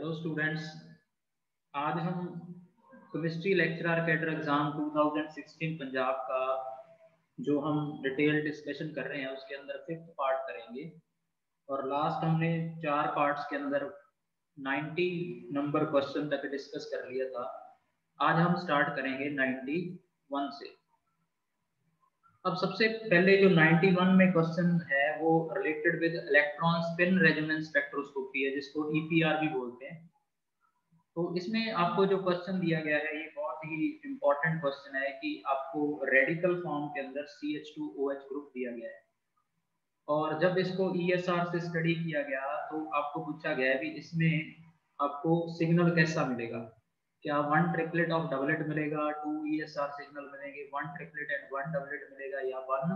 Hello students, आज हम chemistry lecturer cadre exam 2016 Punjab का जो हम डिटेल डिस्कशन कर रहे हैं उसके अंदर 5th पार्ट करेंगे। और लास्ट हमने 4 पार्ट्स के अंदर 90 नंबर क्वेश्चन तक डिस्कस कर लिया था। आज हम स्टार्ट करेंगे 91 से। अब सबसे पहले जो 91 में क्वेश्चन है वो related with electron spin resonance spectroscopy है, जिसको EPR भी बोलते हैं। तो इसमें आपको जो क्वेश्चन दिया गया है ये बहुत ही इंपॉर्टेंट क्वेश्चन है कि आपको रेडिकल फॉर्म के अंदर CH2OH ग्रुप दिया गया है और जब इसको ESR से स्टडी किया गया तो आपको पूछा गया है कि इसमें आपको सिग्नल कैसा मिलेगा। क्या 1 ट्रिपलेट ऑफ डबलेट मिलेगा, 2 ESR सिग्नल मिलेंगे, 1 ट्रिपलेट एंड 1 डबलेट मिलेगा या 1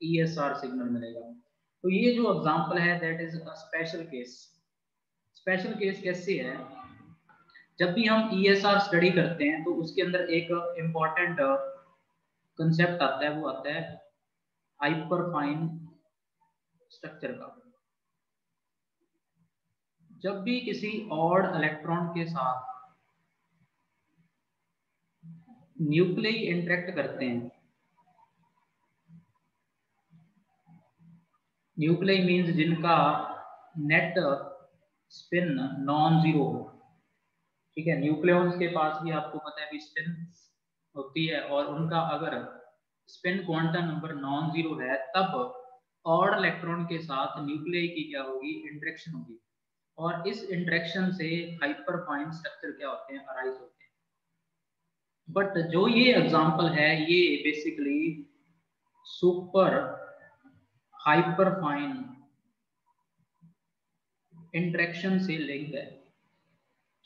ESR सिग्नल मिलेगा। तो ये जो एग्जांपल है that is a special case. Special case कैसे है? जब भी हम ESR स्टडी करते हैं तो उसके अंदर एक इम्पॉर्टेंट कंसेप्ट आता है, वो आता है हाइपरफाइन स्ट्रक्चर का। जब भी किसी ऑड इलेक्ट्रॉन के साथ न्यूक्लियस इंटरेक्ट करते हैं, न्यूक्लियस मींस जिनका नेट स्पिन नॉन जीरो हो, ठीक है। न्यूक्लियॉन्स के पास भी आपको पता है भी स्पिन होती है और उनका अगर spin quantum number non zero है तब ऑड इलेक्ट्रॉन के साथ न्यूक्लियस की क्या होगी, इंटरेक्शन होगी और इस इंटरेक्शन से हाइपरफाइन स्ट्रक्चर क्या होते हैं, अराइज होते हैं। बट जो ये एग्जांपल है ये बेसिकली सुपर हाइपरफाइन इंटरेक्शन से लिंक है।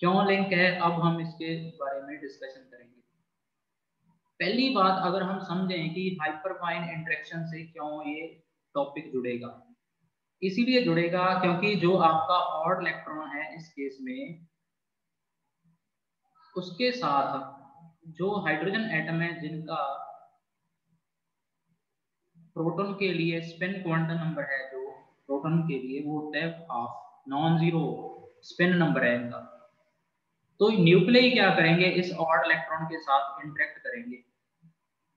क्यों लिंक है, अब हम इसके बारे में डिस्कशन करेंगे। पहली बात, अगर हम समझें कि हाइपरफाइन इंटरेक्शन से क्यों ये टॉपिक जुड़ेगा, इसीलिए जुड़ेगा क्योंकि जो आपका ऑड इलेक्ट्रॉन है इस केस में, उसके साथ जो हाइड्रोजन एटम है जिनका प्रोटॉन के लिए स्पिन क्वांटम नंबर है, जो प्रोटॉन के लिए वो होता है half, non zero spin number है इनका। तो न्यूक्लियस क्या करेंगे, इस ऑड इलेक्ट्रॉन के साथ इंटरेक्ट करेंगे,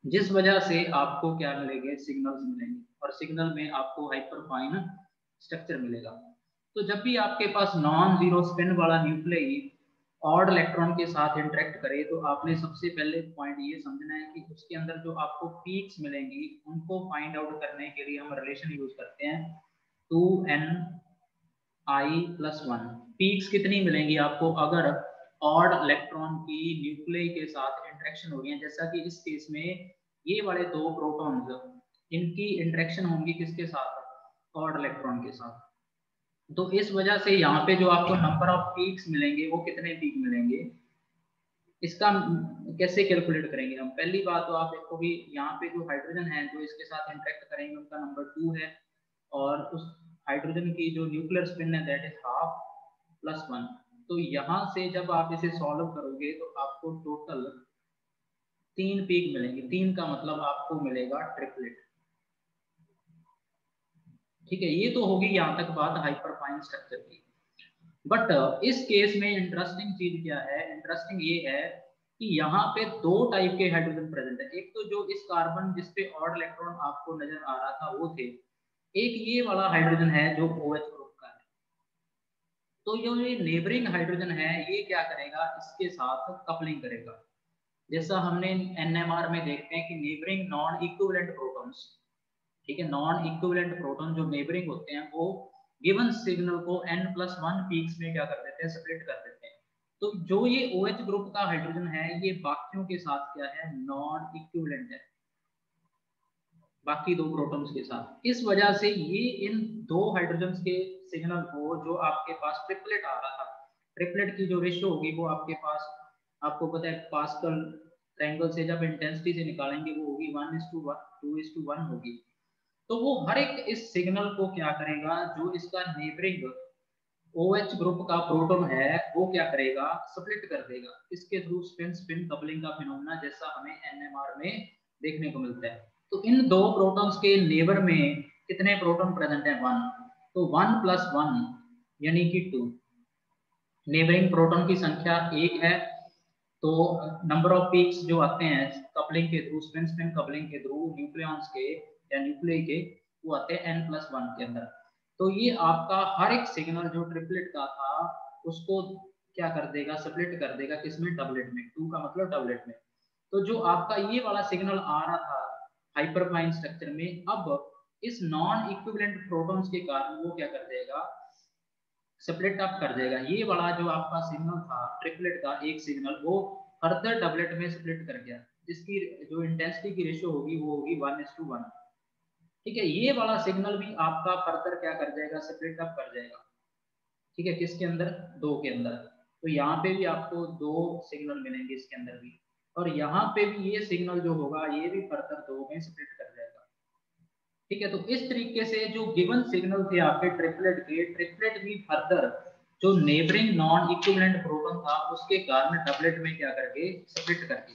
जिस वजह से आपको क्या मिलेंगे, सिग्नल्स मिलेंगे और सिग्नल में आपको हाइपरफाइन स्ट्रक्चर मिलेगा। तो जब भी आपके पास नॉन जीरो स्पिन वाला न्यूक्लियस ऑड इलेक्ट्रॉन के साथ इंटरेक्ट करे तो आपने सबसे पहले पॉइंट ये समझना है कि उसके अंदर जो आपको पीक्स मिलेंगी उनको फाइंड आउट करने के लिए हम रिलेशन यूज करते हैं 2ni+1। पीक्स कितनी मिलेंगी आपको अगर ऑड इलेक्ट्रॉन की न्यूक्लियस के साथ इंटरेक्शन हो रही है, जैसा कि इस केस में ये वाले दो प्रोटॉन्स, इनकी इंटरेक्शन होंगी किसके साथ, ऑड इलेक्ट्रॉन के साथ। तो इस वजह से यहाँ पे जो आपको नंबर ऑफ पीक्स मिलेंगे वो कितने पीक मिलेंगे, इसका कैसे कैलकुलेट करेंगे हम। पहली बात तो आप देखो भी यहाँ पे जो हाइड्रोजन है जो इसके साथ इंटरेक्ट करेंगे उनका नंबर 2 है और उस हाइड्रोजन की जो न्यूक्लियर स्पिन है दैट इज ½ +1। तो यहाँ से जब आप इसे सॉल्व करोगे तो आपको टोटल 3 पीक मिलेंगे। 3 का मतलब आपको मिलेगा ट्रिपलेट, ठीक है। ये तो होगी यहाँ तक बात हाइपरफाइन स्ट्रक्चर की। बट इस केस में इंटरेस्टिंग चीज क्या है, इंटरेस्टिंग ये है कि यहाँ पे 2 टाइप के हाइड्रोजन प्रेजेंट है। एक तो जो इस कार्बन जिसपे ऑड इलेक्ट्रॉन आपको नजर आ रहा था वो थे, एक ये वाला हाइड्रोजन है जो OH ग्रुप का है। तो जो ये नेबरिंग हाइड्रोजन है ये क्या करेगा, इसके साथ कपलिंग करेगा। जैसा हमने NMR में देखते हैं कि नेबरिंग नॉन इक्विवेलेंट प्रोटॉन्स, ठीक है, नॉन इक्विवेलेंट प्रोटॉन जो नेबरिंग होते हैं वो गिवन सिग्नल को n+1 पीक्स में क्या कर देते हैं, स्प्लिट कर देते हैं। तो जो ये OH ग्रुप का हाइड्रोजन है ये बाकियों के साथ क्या है, नॉन इक्विवेलेंट है, बाकी 2 प्रोटॉन्स के साथ। इस वजह से ये इन 2 हाइड्रोजन्स के सिग्नल को, जो आपके पास ट्रिपलेट आ रहा था, ट्रिपलेट की जो रेशियो होगी वो आपके पास, आपको पता है पास्कल ट्रायंगल से जब इंटेंसिटी से निकालेंगे वो होगी 1:1 2:1 होगी। तो वो हर एक इस सिग्नल को क्या करेगा, जो इसका नेबरिंग OH ग्रुप का प्रोटॉन है वो क्या करेगा, स्प्लिट कर देगा। इसके थ्रू स्पिन स्पिन कपलिंग का फिनोमेना जैसा हमें NMR में देखने को मिलता है। तो इन 2 प्रोटॉन्स के नेबर में कितने प्रोटॉन प्रेजेंट है, 1। तो 1+1 यानी कि 2, नेबरिंग प्रोटॉन की संख्या 1 है, तो नंबर ऑफ पीक्स जो आते हैं कपलिंग के थ्रू, स्पिन स्पिन कपलिंग के थ्रू न्यूक्लियॉन्स के या न्यूक्लियई के, वो आते हैं n+1 के अंदर। तो ये आपका हर एक सिग्नल जो ट्रिपलेट का था उसको क्या कर देगा, स्प्लिट कर देगा किसमें, डबलेट में। 2 का मतलब डबलेट में। तो जो आपका ये वाला सिग्नल आ रहा था हाइपरफाइन स्ट्रक्चर में, अब इस नॉन इक्विवेलेंट प्रोटॉन्स के कारण वो क्या कर देगा, स्प्लिट अप कर देगा। ये वाला जो आपका सिग्नल था ट्रिपलेट का एक सिग्नल, वो फर्दर डबलेट में स्प्लिट कर गया, जिसकी जो इंटेंसिटी की रेशियो होगी वो होगी 1:1। ठीक है, ये वाला सिग्नल भी आपका फर्दर क्या कर जाएगा, स्प्लिट अप कर जाएगा। ठीक है, किसके अंदर, 2 के अंदर। तो यहाँ पे भी आपको 2 सिग्नल मिलेंगे इसके अंदर भी, और यहाँ पे भी ये सिग्नल जो होगा ये भी फर्दर 2 में स्प्लिट कर जाएगा। ठीक है, तो इस तरीके से जो गिवन सिग्नल थे आपके ट्रिपलेट के, ट्रिपलेट भी फर्दर जो नेबरिंग नॉन इक्विवेलेंट प्रोटॉन था उसके कारण डबलेट में क्या करके स्प्लिट करके।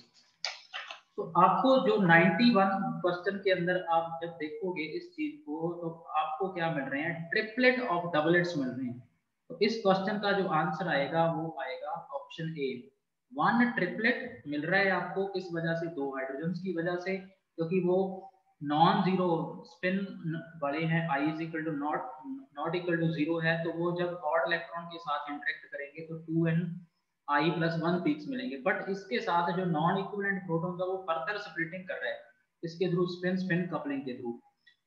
तो आपको जो 91 क्वेश्चन के अंदर आप जब देखोगे इस चीज को, तो आपको क्या मिल रहे हैं, ट्रिपलेट ऑफ डबलेट्स मिल रहे हैं। तो इस क्वेश्चन का जो आंसर आएगा वो आएगा ऑप्शन ए। 1 ट्रिपलेट मिल रहा है आपको किस वजह से, 2 हाइड्रोजन की वजह से, क्योंकि वो नॉन जीरो स्पिन वाले हैं, i is equal to not equal to 0 है, तो वो जब ऑड इलेक्ट्रॉन के साथ इंटरेक्ट करेंगे तो 2n(i+1) पीक्स मिलेंगे। बट इसके साथ जो नॉन इक्विवेलेंट प्रोटॉन का वो फर्दर स्प्लिटिंग कर रहा है इसके थ्रू, स्पिन स्पिन कपलिंग के थ्रू।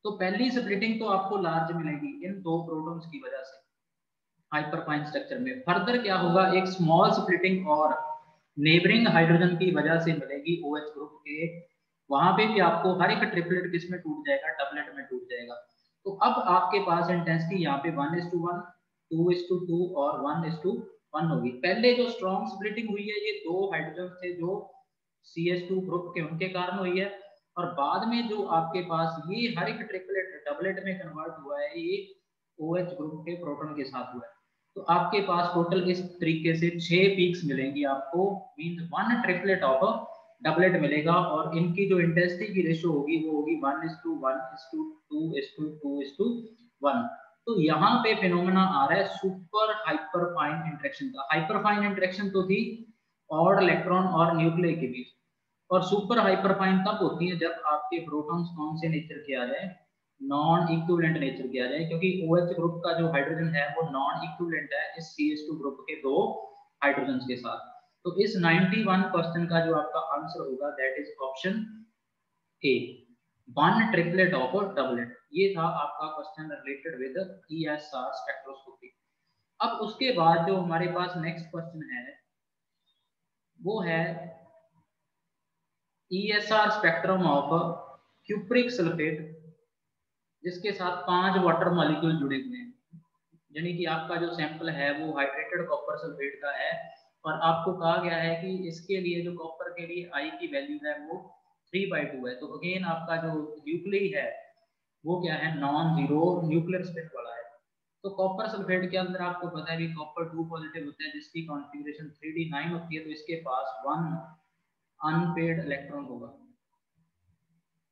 तो पहली स्प्लिटिंग तो आपको लार्ज मिलेगी इन 2 प्रोटॉन्स की वजह से हाइपरफाइन स्ट्रक्चर में। फर्दर क्या होगा, एक स्मॉल स्प्लिटिंग और नेबरिंग हाइड्रोजन की वजह से मिलेगी OH ग्रुप के। वहां पे भी आपको हर एक ट्रिपलेट किस में टूट जाएगा, डबलेट में टूट जाएगा। तो अब आपके पास इंटेंसिटी यहाँ पे 1:1, 2:2 और 1:1 होगी। पहले जो स्ट्रॉन्ग स्प्लिटिंग हुई है ये 2 हाइड्रोजन थे जो CH2 ग्रुप के, उनके कारण हुई है। और बाद में जो आपके पास ये हर एक ट्रिपलेट डबलेट में कन्वर्ट हुआ है, ये OH ग्रुप के प्रोटॉन के साथ हुआ है। तो आपके पास टोटल इस तरीके से 6 पीक्स मिलेंगी आपको, मींस 1 ट्रिपलेट ऑफ डबलेट मिलेगा। और इनकी जो इंटेंसिटी की रेशियो होगी वो होगी 1:1:2:2:1। तो यहाँ पे फिनोमेना आ रहा है सुपर हाइपरफाइन इंटरेक्शन का। हाइपरफाइन इंटरेक्शन तो थी ऑड इलेक्ट्रॉन और न्यूक्लियई के बीच, और सुपर हाइपरफाइन तब होती है जब आपके प्रोटॉन्स कौन से नेचर के आ जाए, नॉन इक्विवेलेंट नेचर के आ जाए, क्योंकि OH ग्रुप का जो हाइड्रोजन है वो नॉन इक्विवेलेंट है इस CH2 ग्रुप के 2 हाइड्रोजन के साथ। तो इस 91 क्वेश्चन का जो आपका आंसर होगा that is option A, 1 triplet of doublet. ये था आपका question related with ESR spectroscopy. अब उसके बाद जो हमारे पास नेक्स्ट क्वेश्चन है वो है ESR spectrum of cupric sulphate, जिसके साथ 5 वाटर मॉलिक्यूल जुड़े हुए हैं। यानी कि आपका जो सैंपल है वो हाइड्रेटेड कॉपर सल्फेट का है, और आपको कहा गया है कि इसके लिए जो कॉपर के लिए I की वैल्यू है वो 3/2 है। तो अगेन आपका जो न्यूक्लियई है वो क्या है, नॉन जीरो न्यूक्लियर स्पिन वाला है। तो कॉपर सल्फेट के अंदर आपको पता है भी कॉपर 2 पॉजिटिव होता है जिसकी कॉन्फ़िगरेशन 3d9 होती है, तो इसके पास 1 अनपेड इलेक्ट्रॉन होगा,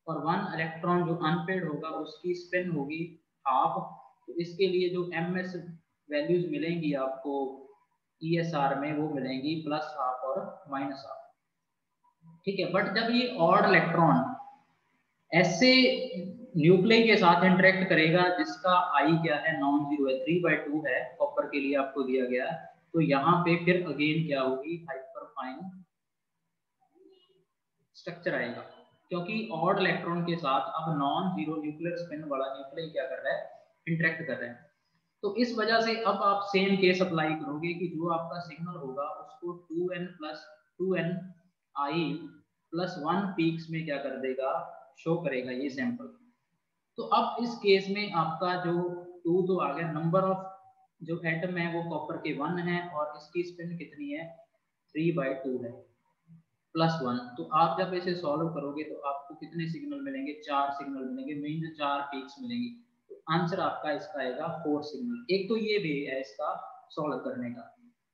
और 1 इलेक्ट्रॉन जो अनपेड होगा उसकी स्पिन होगी हाफ। तो इसके लिए जो ms वैल्यूज मिलेंगी आपको ESR में वो मिलेंगी +½ और -½ ठीक है। बट जब ये ऑड इलेक्ट्रॉन ऐसे न्यूक्लियई के साथ इंटरेक्ट करेगा जिसका I क्या है, नॉन जीरो है, 3/2 है कॉपर के लिए आपको दिया गया, तो यहाँ पे फिर अगेन क्या होगी, हाइपरफाइन स्ट्रक्चर आएगा, क्योंकि ऑड इलेक्ट्रॉन के साथ अब नॉन जीरो न्यूक्लियर स्पिन वाला न्यूक्लियई क्या कर रहा है, इंटरेक्ट कर रहा है। तो इस वजह से अब आप सेम केस अप्लाई करोगे कि जो आपका सिग्नल होगा उसको 2n+2ni+1 पीक्स में क्या कर देगा, शो करेगा ये सैंपल। तो अब इस केस में आपका जो 2 तो आ गया, नंबर ऑफ जो एटम है वो कॉपर के 1 है, और इसकी स्पिन कितनी है, 3/2 है, +1। तो आप जब इसे सॉल्व करोगे तो आपको कितने सिग्नल मिलेंगे, 4 सिग्नल मिलेंगे, मीन 4 पीक्स मिलेंगी। तो आंसर आपका इसका आएगा 4 सिग्नल। एक तो ये वे है इसका सॉल्व करने का।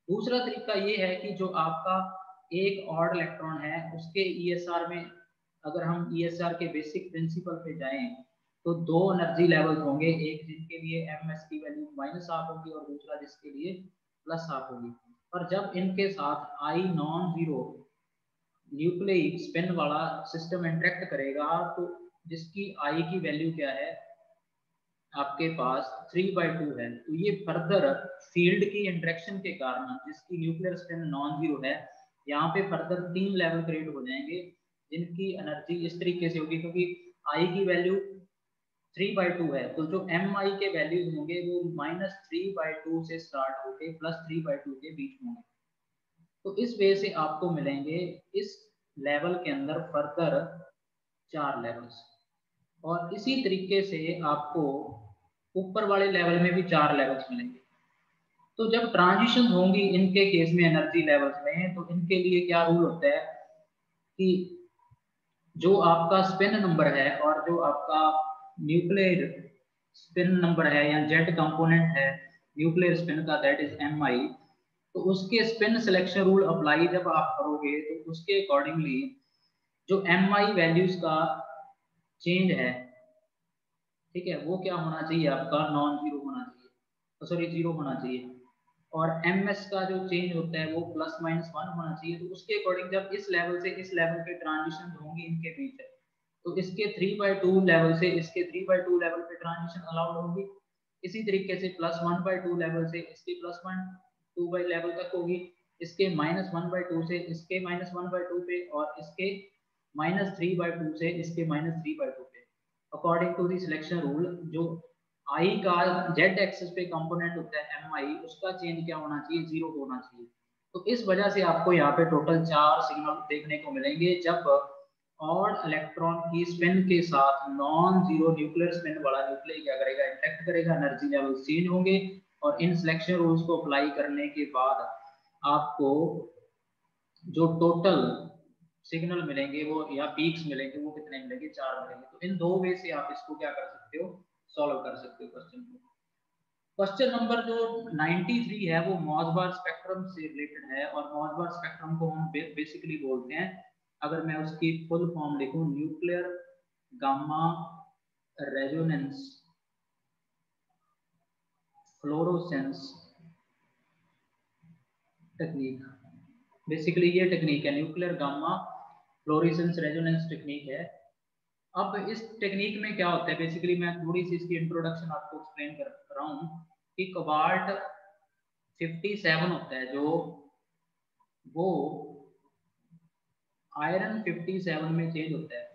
दूसरा तरीका ये है कि जो आपका एक ऑड इलेक्ट्रॉन है उसके ESR में, अगर हम ESR के बेसिक प्रिंसिपल पे जाएं तो 2 एनर्जी लेवल्स होंगे, एक जिनके लिए ms की वैल्यू -½ होगी और दूसरा जिसके लिए +½ होगी। और जब इनके साथ आई नॉन जीरो न्यूक्लिक स्पिन वाला सिस्टम इंटरेक्ट करेगा तो जिसकी आई की वैल्यू क्या है आपके पास 3/2 है, तो ये फर्दर फील्ड की इंटरेक्शन के कारण जिसकी न्यूक्लियर स्पिन नॉन जीरो है, यहाँ पे फर्दर 3 लेवल क्रिएट हो जाएंगे जिनकी एनर्जी इस तरीके से होगी, क्योंकि आई की वैल्यू 3/2 है, तो जो एम आई के वैल्यूज होंगे वो -3/2 से स्टार्ट होके +3/2 के बीच होंगे। तो इस वे से आपको मिलेंगे इस लेवल के अंदर फर्दर 4 लेवल्स, और इसी तरीके से आपको ऊपर वाले लेवल में भी 4 लेवल्स मिलेंगे। तो जब ट्रांजिशन होंगी इनके केस में एनर्जी लेवल्स में, तो इनके लिए क्या रूल होता है कि जो आपका स्पिन नंबर है और जो आपका न्यूक्लियर स्पिन नंबर है या जेट कंपोनेंट है न्यूक्लियर स्पिन का, दैट इज एम आई, तो उसके स्पिन सिलेक्शन रूल अप्लाई जब आप करोगे तो उसके अकॉर्डिंगली जो एम आई वैल्यूज का चेंज है, ठीक है, वो क्या होना चाहिए आपका नॉन जीरो होना चाहिए, सॉरी जीरो होना चाहिए, और एम एस का जो चेंज होता है वो ±1 होना चाहिए। तो उसके अकॉर्डिंग जब इस लेवल से इस लेवल के ट्रांजिशन होंगे इनके बीच, तो इसके 3/2 लेवल से इसके 3/2 लेवल पे ट्रांजिशन अलाउड होगी, इसी तरीके से +1/2 लेवल से इसके +1/2 लेवल तक होगी, इसके -1/2 से इसके -1/2 पे, और इसके -3/2 से इसके -3/2 पे, according to the selection rule. जो आई का जेड एक्सिस पे कंपोनेंट होता है एम आई, उसका चेंज क्या होना चाहिए, जीरो होना चाहिए। तो इस वजह से आपको यहाँ पे टोटल 4 सिग्नल देखने को मिलेंगे जब और इलेक्ट्रॉन की स्पिन के साथ नॉन जीरो न्यूक्लियर स्पिन वाला न्यूक्लियर क्या करेगा, इंटरेक्ट करेगा, एनर्जी लेवल चेंज होंगे, और इन सिलेक्शन रूल्स को अप्लाई करने के बाद आपको जो टोटल सिग्नल मिलेंगे वो या पीक्स मिलेंगे वो कितने मिलेंगे, 4 मिलेंगे। तो इन दो वे से आप इसको क्या कर सकते हो, सॉल्व कर सकते हो क्वेश्चन को। क्वेश्चन नंबर जो 93 है वो मॉसबार स्पेक्ट्रम से रिलेटेड है, और मॉसबार स्पेक्ट्रम को हम बेसिकली बोलते हैं, अगर मैं उसकी फुल फॉर्म लिखूं, nuclear gamma resonance fluorescence technique. Basically ये टेक्निक है nuclear gamma fluorescence resonance technique है। अब इस टेक्निक में क्या होता है, बेसिकली मैं थोड़ी सी इसकी इंट्रोडक्शन आपको एक्सप्लेन कर रहा हूँ कि कोबाल्ट 57 होता है जो वो आयरन 57 में चेंज होता है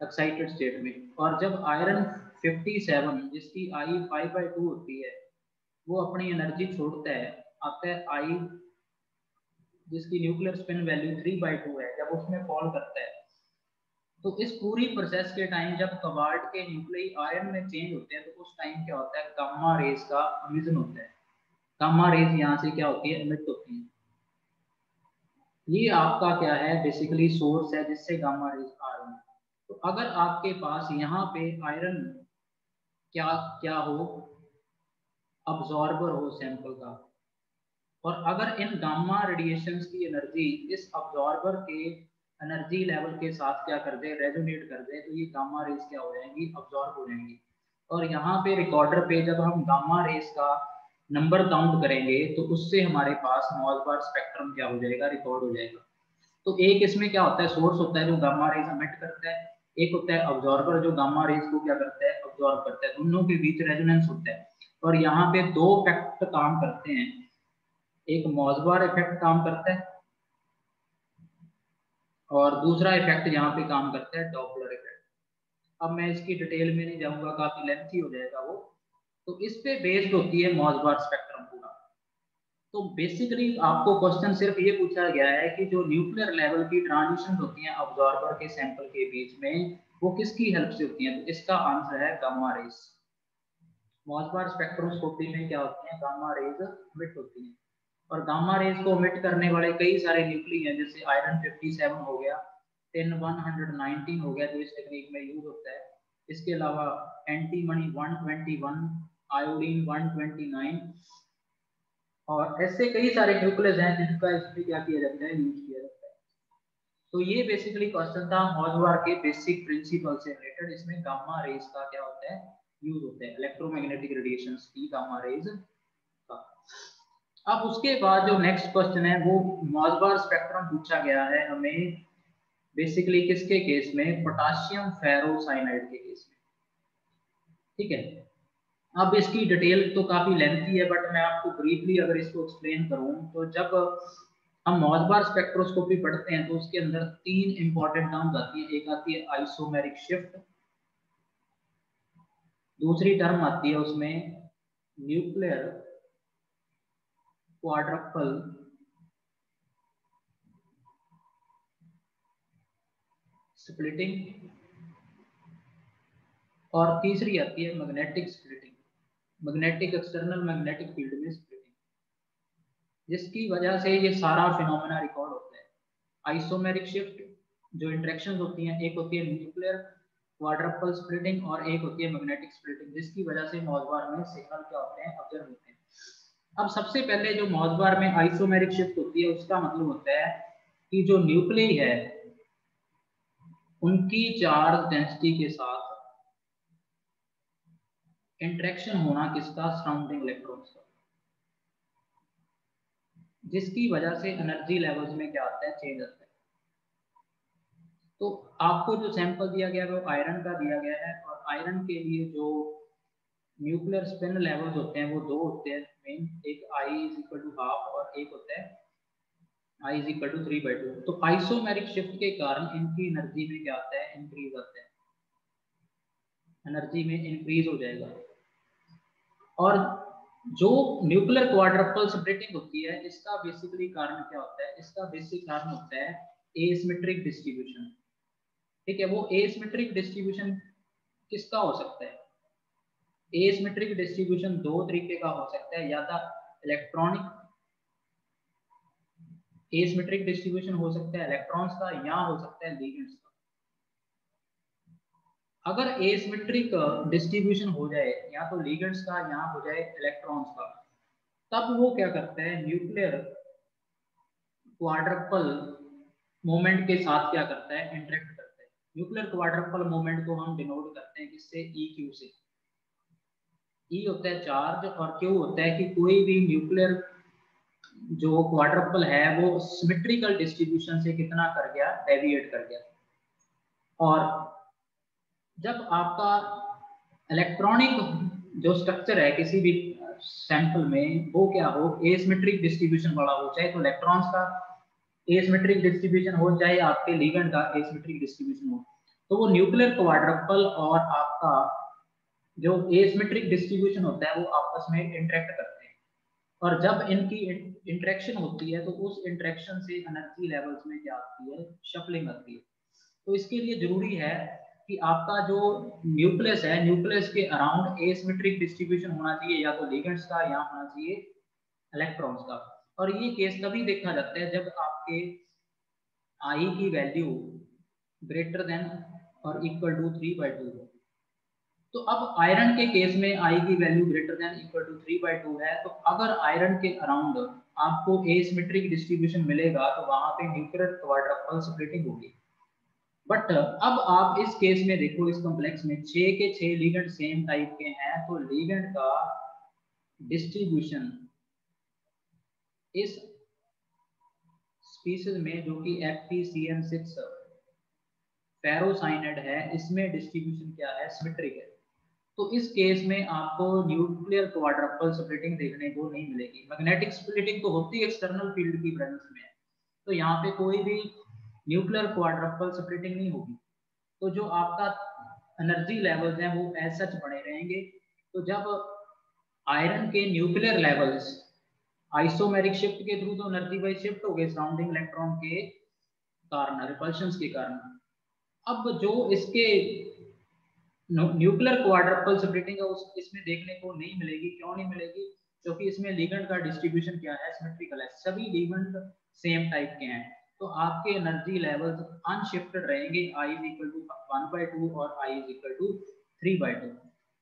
एक्साइटेड स्टेट में, और जब आयरन 57 जिसकी आई 5/2 होती है वो अपनी एनर्जी छोड़ता है, आता है आई जिसकी न्यूक्लियर स्पिन वैल्यू 3/2 है, जब उसमें फॉल करता है, तो इस पूरी प्रोसेस के टाइम जब कोबाल्ट के न्यूक्लियाई आयरन में चेंज होते हैं तो उस टाइम क्या होता है, गामा रेज का एमिशन होता है। गामा रेज यहाँ से क्या होती है, एमिट होती है। ये आपका क्या है, बेसिकली सोर्स है जिससे गामा रेज आ रही है। तो अगर आपके पास यहाँ पे आयरन क्या क्या हो, अब्जॉर्बर हो सैंपल का, और अगर इन गामा रेडिएशंस की एनर्जी इस अब्जॉर्बर के एनर्जी लेवल के साथ क्या कर दे, रेजोनेट कर दे, तो ये गामा रेज क्या हो जाएंगी, अब्जॉर्ब हो जाएंगी। और यहाँ पे रिकॉर्डर पे जब हम गामा रेज का नंबर काउंट करेंगे तो उससे हमारे पास मॉसबार स्पेक्ट्रम क्या हो जाएगा, रिकॉर्ड हो जाएगा। तो एक इसमें क्या होता है, सोर्स होता है जो गामा रेज एमिट करता है, एक होता है अब्जॉर्बर जो गामा रेज को क्या करता है, अब्जॉर्ब करता है, दोनों के बीच रेजोनेंस होता है। और यहाँ पे दो फैक्ट काम करते हैं, एक मॉसबार इफेक्ट काम करता है और दूसरा इफेक्ट यहाँ पे काम करता है डॉपलर इफेक्ट। अब मैं इसकी डिटेल में नहीं जाऊंगा, काफी लेंथी हो जाएगा वो। तो इस पे बेस्ड होती है मॉसबार स्पेक्ट्रम पूरा। तो बेसिकली आपको क्वेश्चन सिर्फ ये पूछा गया है कि जो न्यूक्लियर लेवल की ट्रांजिशन होती हैं ऑब्जॉर्बर के सैंपल के बीच में वो किसकी हेल्प से होती हैं, तो इसका आंसर है गामा रेज। मॉसबार स्पेक्ट्रोस्कोपी में क्या होती है, गामा रेज एमिट होती है, और गामा रेज को एमिट करने वाले कई सारे न्यूक्ली हैं, जैसे आयरन 57 हो गया, टिन 119 हो गया जो इस टेक्निक में यूज होता है, इसके अलावा एंटीमनी 121, आयोडीन 129, और ऐसे कई सारे न्यूक्लियस हैं जिनका इसमें क्या किया जाता है, यूज किया जाता है। तो ये बेसिकली क्वेश्चन था मॉसबार के बेसिक प्रिंसिपल से रिलेटेड। इसमें गामा रेज का क्या होता है, यूज होता है, इलेक्ट्रोमैग्नेटिक रेडिएशंस की गामा रेज का। अब उसके बाद जो नेक्स्ट क्वेश्चन है वो मॉलबार स्पेक्ट्रम पूछा गया है हमें बेसिकली किसके केस में, पोटासियम फेरोसाइनाइड के केस में। ठीक है, अब इसकी डिटेल तो काफी लेंथी है, बट मैं आपको ब्रीफली अगर इसको एक्सप्लेन करूं तो जब हम मॉलबार स्पेक्ट्रोस्कोपी पढ़ते हैं तो उसके अंदर 3 इंपॉर्टेंट टर्म्स आती है। एक आती है आइसोमेरिक शिफ्ट, दूसरी टर्म आती है उसमें न्यूक्लियर क्वाड्रपल स्प्लिटिंग, और तीसरी आती है magnetic splitting, magnetic external magnetic field में स्प्लिटिंग, जिसकी वजह से ये सारा फिनोमेना रिकॉर्ड होता है। आइसोमेरिक शिफ्ट जो इंटरेक्शंस होती हैं, एक होती है न्यूक्लियर क्वाड्रपल स्प्लिटिंग और एक होती है मैग्नेटिक स्प्लिटिंग, जिसकी वजह से मॉलबार में सिग्नल क्या होते हैं, ऑब्जर्व होते हैं। अब सबसे पहले जो मॉलबार में आइसोमेरिक शिफ्ट होती है उसका मतलब होता है कि जो न्यूक्लियई है उनकी चार्ज डेंसिटी के साथ इंटरेक्शन होना किसका, सराउंडिंग इलेक्ट्रॉन्स का, जिसकी वजह से एनर्जी लेवल्स में क्या आता है, चेंज आता है। तो आपको जो सैंपल दिया गया है वो आयरन का दिया गया है, और आयरन के लिए जो न्यूक्लियर स्पिन लेवल्स होते हैं वो 2 होते हैं मेन, एक I is equal to half और एक होता है I इज इक्वल टू 3/2। तो आइसोमेरिक शिफ्ट के कारण इनकी एनर्जी में क्या आता है, इंक्रीज आता है, एनर्जी में इंक्रीज हो जाएगा। और जो न्यूक्लियर क्वाड्रपल स्प्लिटिंग होती है इसका बेसिकली कारण क्या होता है, इसका बेसिक कारण होता है एसिमेट्रिक डिस्ट्रीब्यूशन। ठीक है, वो एसिमेट्रिक डिस्ट्रीब्यूशन किसका हो सकता है, एसिमेट्रिक डिस्ट्रीब्यूशन 2 तरीके का हो सकता है, या तो इलेक्ट्रॉनिक एसिमेट्रिक डिस्ट्रीब्यूशन हो सकता है इलेक्ट्रॉन्स का, या हो सकता है लिगेंड्स का। अगर एसिमेट्रिक डिस्ट्रीब्यूशन हो जाए या तो लिगेंड्स का या हो जाए इलेक्ट्रॉन्स का, तब वो क्या करता है, न्यूक्लियर क्वाड्रपल मोमेंट के साथ क्या करता है, इंटरेक्ट करता है। न्यूक्लियर क्वाड्रपल मोमेंट को हम डिनोट करते हैं किससे, EQ से। E होता है चार्ज और Q होता है कि कोई भी न्यूक्लियर जो क्वाड्रपल है वो सिमेट्रिकल डिस्ट्रीब्यूशन से कितना कर गया, डेविएट कर गया। और जब आपका इलेक्ट्रॉनिक जो स्ट्रक्चर है किसी भी सैंपल में वो क्या हो, एसिमेट्रिक डिस्ट्रीब्यूशन वाला हो, चाहे तो इलेक्ट्रॉन्स का एसिमेट्रिक डिस्ट्रीब्यूशन हो चाहे आपके लिगेंड का एसिमेट्रिक डिस्ट्रीब्यूशन हो, तो वो न्यूक्लियर क्वाड्रपल और आपका जो एसिमेट्रिक डिस्ट्रीब्यूशन होता है वो आपस में इंटरेक्ट करते हैं। और जब इनकी इंटरेक्शन होती है तो उस इंटरेक्शन से एनर्जी लेवल्स में क्या आती है, शफलिंग आती है। तो इसके लिए जरूरी है कि आपका जो न्यूक्लियस है, न्यूक्लियस के अराउंड एसिमेट्रिक डिस्ट्रीब्यूशन होना चाहिए, या तो लिगेंड्स का या होना चाहिए इलेक्ट्रॉन्स का। और ये केस तभी देखा जाता है जब आपके I की वैल्यू ग्रेटर देन और इक्वल टू 3/2 हो। तो अब आयरन के केस में I की value greater than equal to 3/2 है, तो अगर आयरन के अराउंड आपको एसिमेट्रिक डिस्ट्रीब्यूशन मिलेगा तो वहां पे न्यूक्लियर क्वाड्रपल स्प्लिटिंग होगी। बट अब आप इस केस में देखो, इस कॉम्प्लेक्स में 6 के 6 लिगेंड सेम टाइप के हैं, तो लिगेंड का डिस्ट्रीब्यूशन इस स्पीशीज में जो कि FeCN6 फेरोसाइनाइड है, इसमें डिस्ट्रीब्यूशन क्या है, सिमेट्रिक है। तो इस केस में आपको न्यूक्लियर क्वाड्रपल स्प्लिटिंग देखने को नहीं मिलेगी। मैग्नेटिक स्प्लिटिंग तो होती है एक्सटर्नल फील्ड की प्रेजेंस में, तो यहाँ पे कोई भी न्यूक्लियर क्वाड्रपल स्प्लिटिंग नहीं होगी। तो जो आपका एनर्जी लेवल्स हैं वो एज सच बने रहेंगे। तो जब आयरन के न्यूक्लियर लेवल्स आइसोमेरिक शिफ्ट के थ्रू तो एनर्जी वाइज शिफ्ट हो गए सराउंडिंग इलेक्ट्रॉन के कारण, रिपल्शंस के कारण। अब जो इसके न्यूक्लियर क्वाड्रपल स्प्लिटिंग है उस इसमें देखने को नहीं मिलेगी। क्यों नहीं मिलेगी, क्योंकि इसमें लिगेंड का डिस्ट्रीब्यूशन क्या है, सिमेट्रिकल है, सभी लिगेंड सेम टाइप के हैं। तो आपके एनर्जी लेवल्स अनशिफ्टेड रहेंगे, I इज इक्वल टू 1/2 और I इज इक्वल टू 3/2।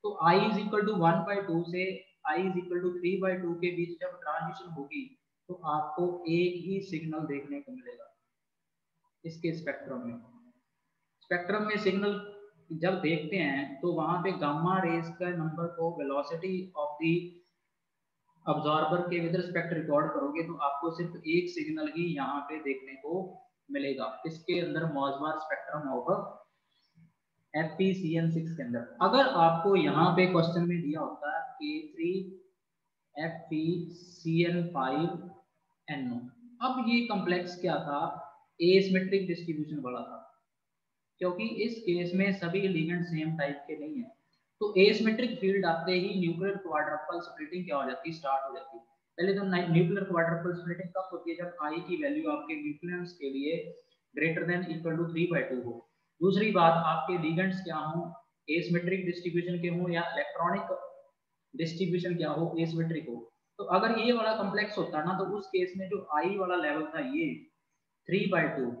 तो I इज इक्वल टू 1/2 से I इज इक्वल टू 3/2 के बीच जब ट्रांजिशन होगी तो आपको एक ही सिग्नल देखने को मिलेगा इसके स्पेक्ट्रम में। स्पेक्ट्रम में सिग्नल जब देखते हैं तो वहां पे गामा रेज का नंबर को वेलोसिटी ऑफ द अब्जॉर्बर के विद रिस्पेक्ट रिकॉर्ड करोगे तो आपको सिर्फ एक सिग्नल ही यहाँ पे देखने को मिलेगा, इसके अंदर मॉसबार स्पेक्ट्रम ऑफ FeCN6 के अंदर। अगर आपको यहाँ पे क्वेश्चन में दिया होता है K3 FeCN5NO, अब ये कॉम्प्लेक्स क्या था, एसिमेट्रिक डिस्ट्रीब्यूशन वाला था, क्योंकि इस केस में सभी लिगेंड सेम टाइप के नहीं है। तो एसिमेट्रिक फील्ड आते ही न्यूक्लियर क्वाड्रपल स्प्लिटिंग क्या हो जाती है, स्टार्ट हो जाती है। पहले तो न्यूक्लियर क्वाड्रपल स्प्लिटिंग कब होती है, जब आई की वैल्यू आपके न्यूक्लियंस के लिए ग्रेटर देन इक्वल टू 3/2 हो। दूसरी बात, आपके लिगेंड्स क्या हो, एसिमेट्रिक डिस्ट्रीब्यूशन के हो या इलेक्ट्रॉनिक डिस्ट्रीब्यूशन क्या हो, एसिमेट्रिक हो। तो अगर ये वाला कॉम्प्लेक्स होता ना, तो उस केस में जो आई वाला लेवल था ये 3/2,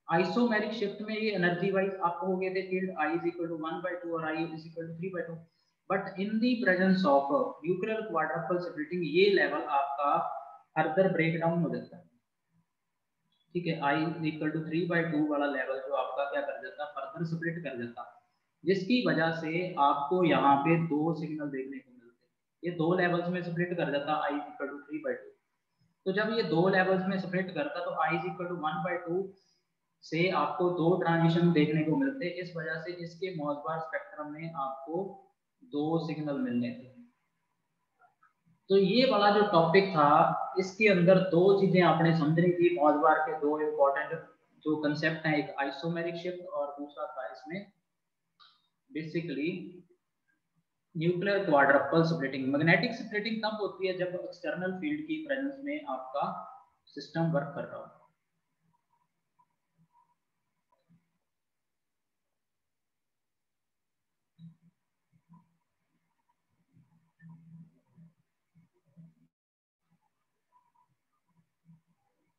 आइसोमेरिक शिफ्ट में ये एनर्जी वाइज आपको हो गए थे field I is equal to 1/2 और I is equal to 3/2, but in the presence of nuclear quadruple splitting ये लेवल आपका फर्दर ब्रेक डाउन हो जाता है। ठीक है, I is equal to 3/2 वाला लेवल जो आपका क्या कर जाता, फर्दर स्प्लिट कर जाता, जिसकी वजह से आपको यहाँ पे दो सिग्नल देखने को मिलते, ये दो लेवल्स में स्प्लिट कर जाता I is equal to 3/2। तो जब ये दो लेवल्स में स्प्लिट करता तो I is equal to 1/2 से आपको दो ट्रांजिशन देखने को मिलते, इस वजह से इसके मॉसबार स्पेक्ट्रम में आपको दो सिग्नल मिलने थे। तो ये वाला जो टॉपिक था, इसके अंदर दो चीजें आपने समझनी थी, मॉसबार के दो इंपॉर्टेंट जो कंसेप्ट हैं, एक आइसोमेरिक शिफ्ट और दूसरा था इसमें basically nuclear quadruple splitting. Magnetic splitting तब होती है जब एक्सटर्नल फील्ड की प्रेजेंस में आपका सिस्टम वर्क कर रहा हो।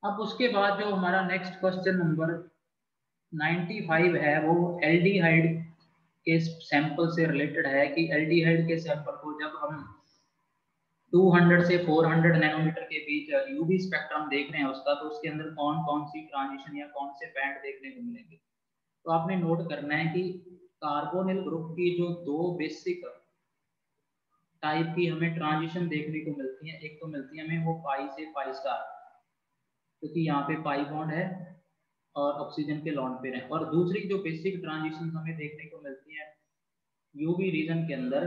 अब उसके बाद जो हमारा नेक्स्ट क्वेश्चन नंबर 95 है, वो एल्डिहाइड के सैंपल से रिलेटेड है कि एल्डिहाइड के सैंपल को जब हम 200 से 400 नैनोमीटर के बीच यूवी स्पेक्ट्रम देख रहे हैं उसका, तो उसके अंदर कौन कौन सी ट्रांजिशन या कौन से बैंड देखने को मिलेंगे। तो आपने नोट करना है कि कार्बोनिल ग्रुप की जो दो बेसिक टाइप की हमें ट्रांजिशन देखने को मिलती है, एक तो मिलती है हमें वो पाई से पाई स्टार, क्योंकि यहाँ पे पाई बॉन्ड है और ऑक्सीजन के लॉन पेयर है, और दूसरी जो बेसिक ट्रांजिशन हमें देखने को मिलती है यूवी रीजन के अंदर,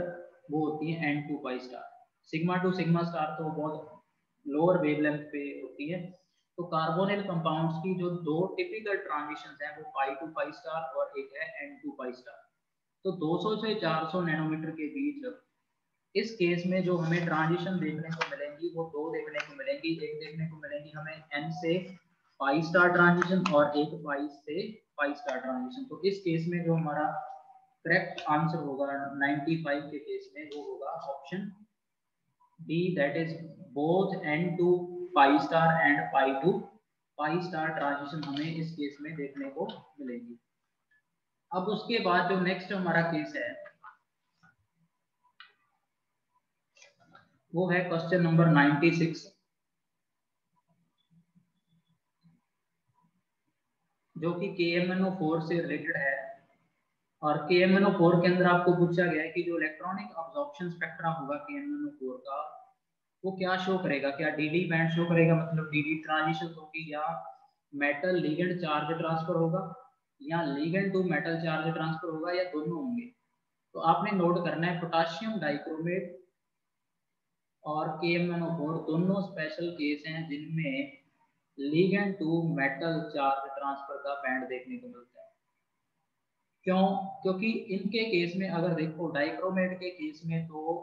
वो होती है N2 pi star. Sigma two sigma star तो बहुत लोअर वेवलेंथ पे होती है। तो कार्बोनिल कंपाउंड्स की जो दो टिपिकल ट्रांजिशंस हैं, वो पाई टू पाई स्टार और एक है N2 पाई स्टार। तो 200 से 400 नैनोमीटर के बीच इस केस में जो हमें ट्रांजिशन देखने को मिलेंगी वो दो देखने को मिलेंगी, एक देखने को मिलेंगी हमें N से पाई स्टार ट्रांजिशन और एक पाई से पाई स्टार ट्रांजिशन। तो इस केस में जो हमारा करेक्ट आंसर होगा 95 के केस में, वो होगा option D, that is both N2 pi star and pi to pi star transition हमें इस केस में देखने को मिलेगी। अब उसके बाद जो नेक्स्ट हमारा केस है वो है क्वेश्चन नंबर 96, जो कि KMnO4 से रिलेटेड है। और KMnO4 के अंदर आपको पूछा गया है कि जो इलेक्ट्रॉनिक अब्जॉर्प्शन स्पेक्ट्रम होगा KMnO4 का, वो क्या शो करेगा, क्या DD बैंड शो करेगा, मतलब DD ट्रांजिशन होगी, या मेटल लिगेंड चार्ज ट्रांसफर होगा, या ligand to metal charge transfer होगा, या दोनों होंगे। तो आपने नोट करना है पोटेशियम डाइक्रोमेट और KMnO4 दोनों स्पेशल केस हैं जिनमें ligand to metal charge transfer का बैंड देखने को मिलता है। क्यों? क्योंकि इनके केस में अगर देखो डाइक्रोमेट के केस में तो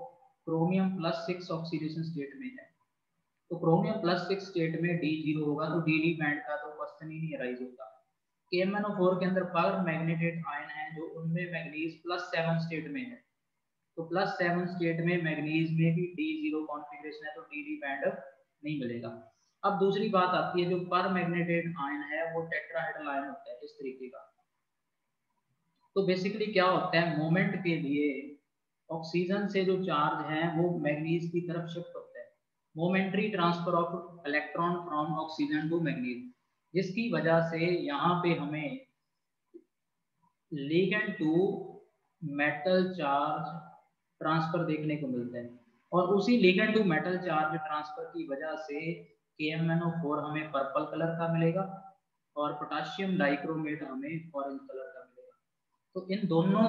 क्रोमियम +6 ऑक्सीडेशन स्टेट में है, तो क्रोमियम +6 स्टेट में D0 होगा, तो DD बैंड का तो क्वेश्चन ही नहीं राइज होता। KMnO4 के अंदर पर मैग्नेटेड आयन है जो उनमें मैग्नीज +7 स्टेट में है, तो +7 स्टेट में मैग्नीज में भी D0 कॉन्फ़िगरेशन है, तो DD बैंड नहीं मिलेगा। अब दूसरी बात आती है, जो पर मैग्नेटेड आयन है वो टेट्राहेड्रल आयन होता है इस तरीके का। तो बेसिकली क्या होता है, मोमेंट के लिए ऑक्सीजन से जो चार्ज है वो मैग्नीज की तरफ शिफ्ट होता है, momentary transfer of electron from oxygen to manganese, जिसकी वजह से यहाँ पे हमें ligand to metal charge transfer देखने को मिलता है। और उसी ligand to metal charge transfer की वजह से KMnO4 हमें पर्पल कलर का मिलेगा और पोटेशियम डाइक्रोमेट हमें ऑरेंज कलर का मिलेगा। तो इन दोनों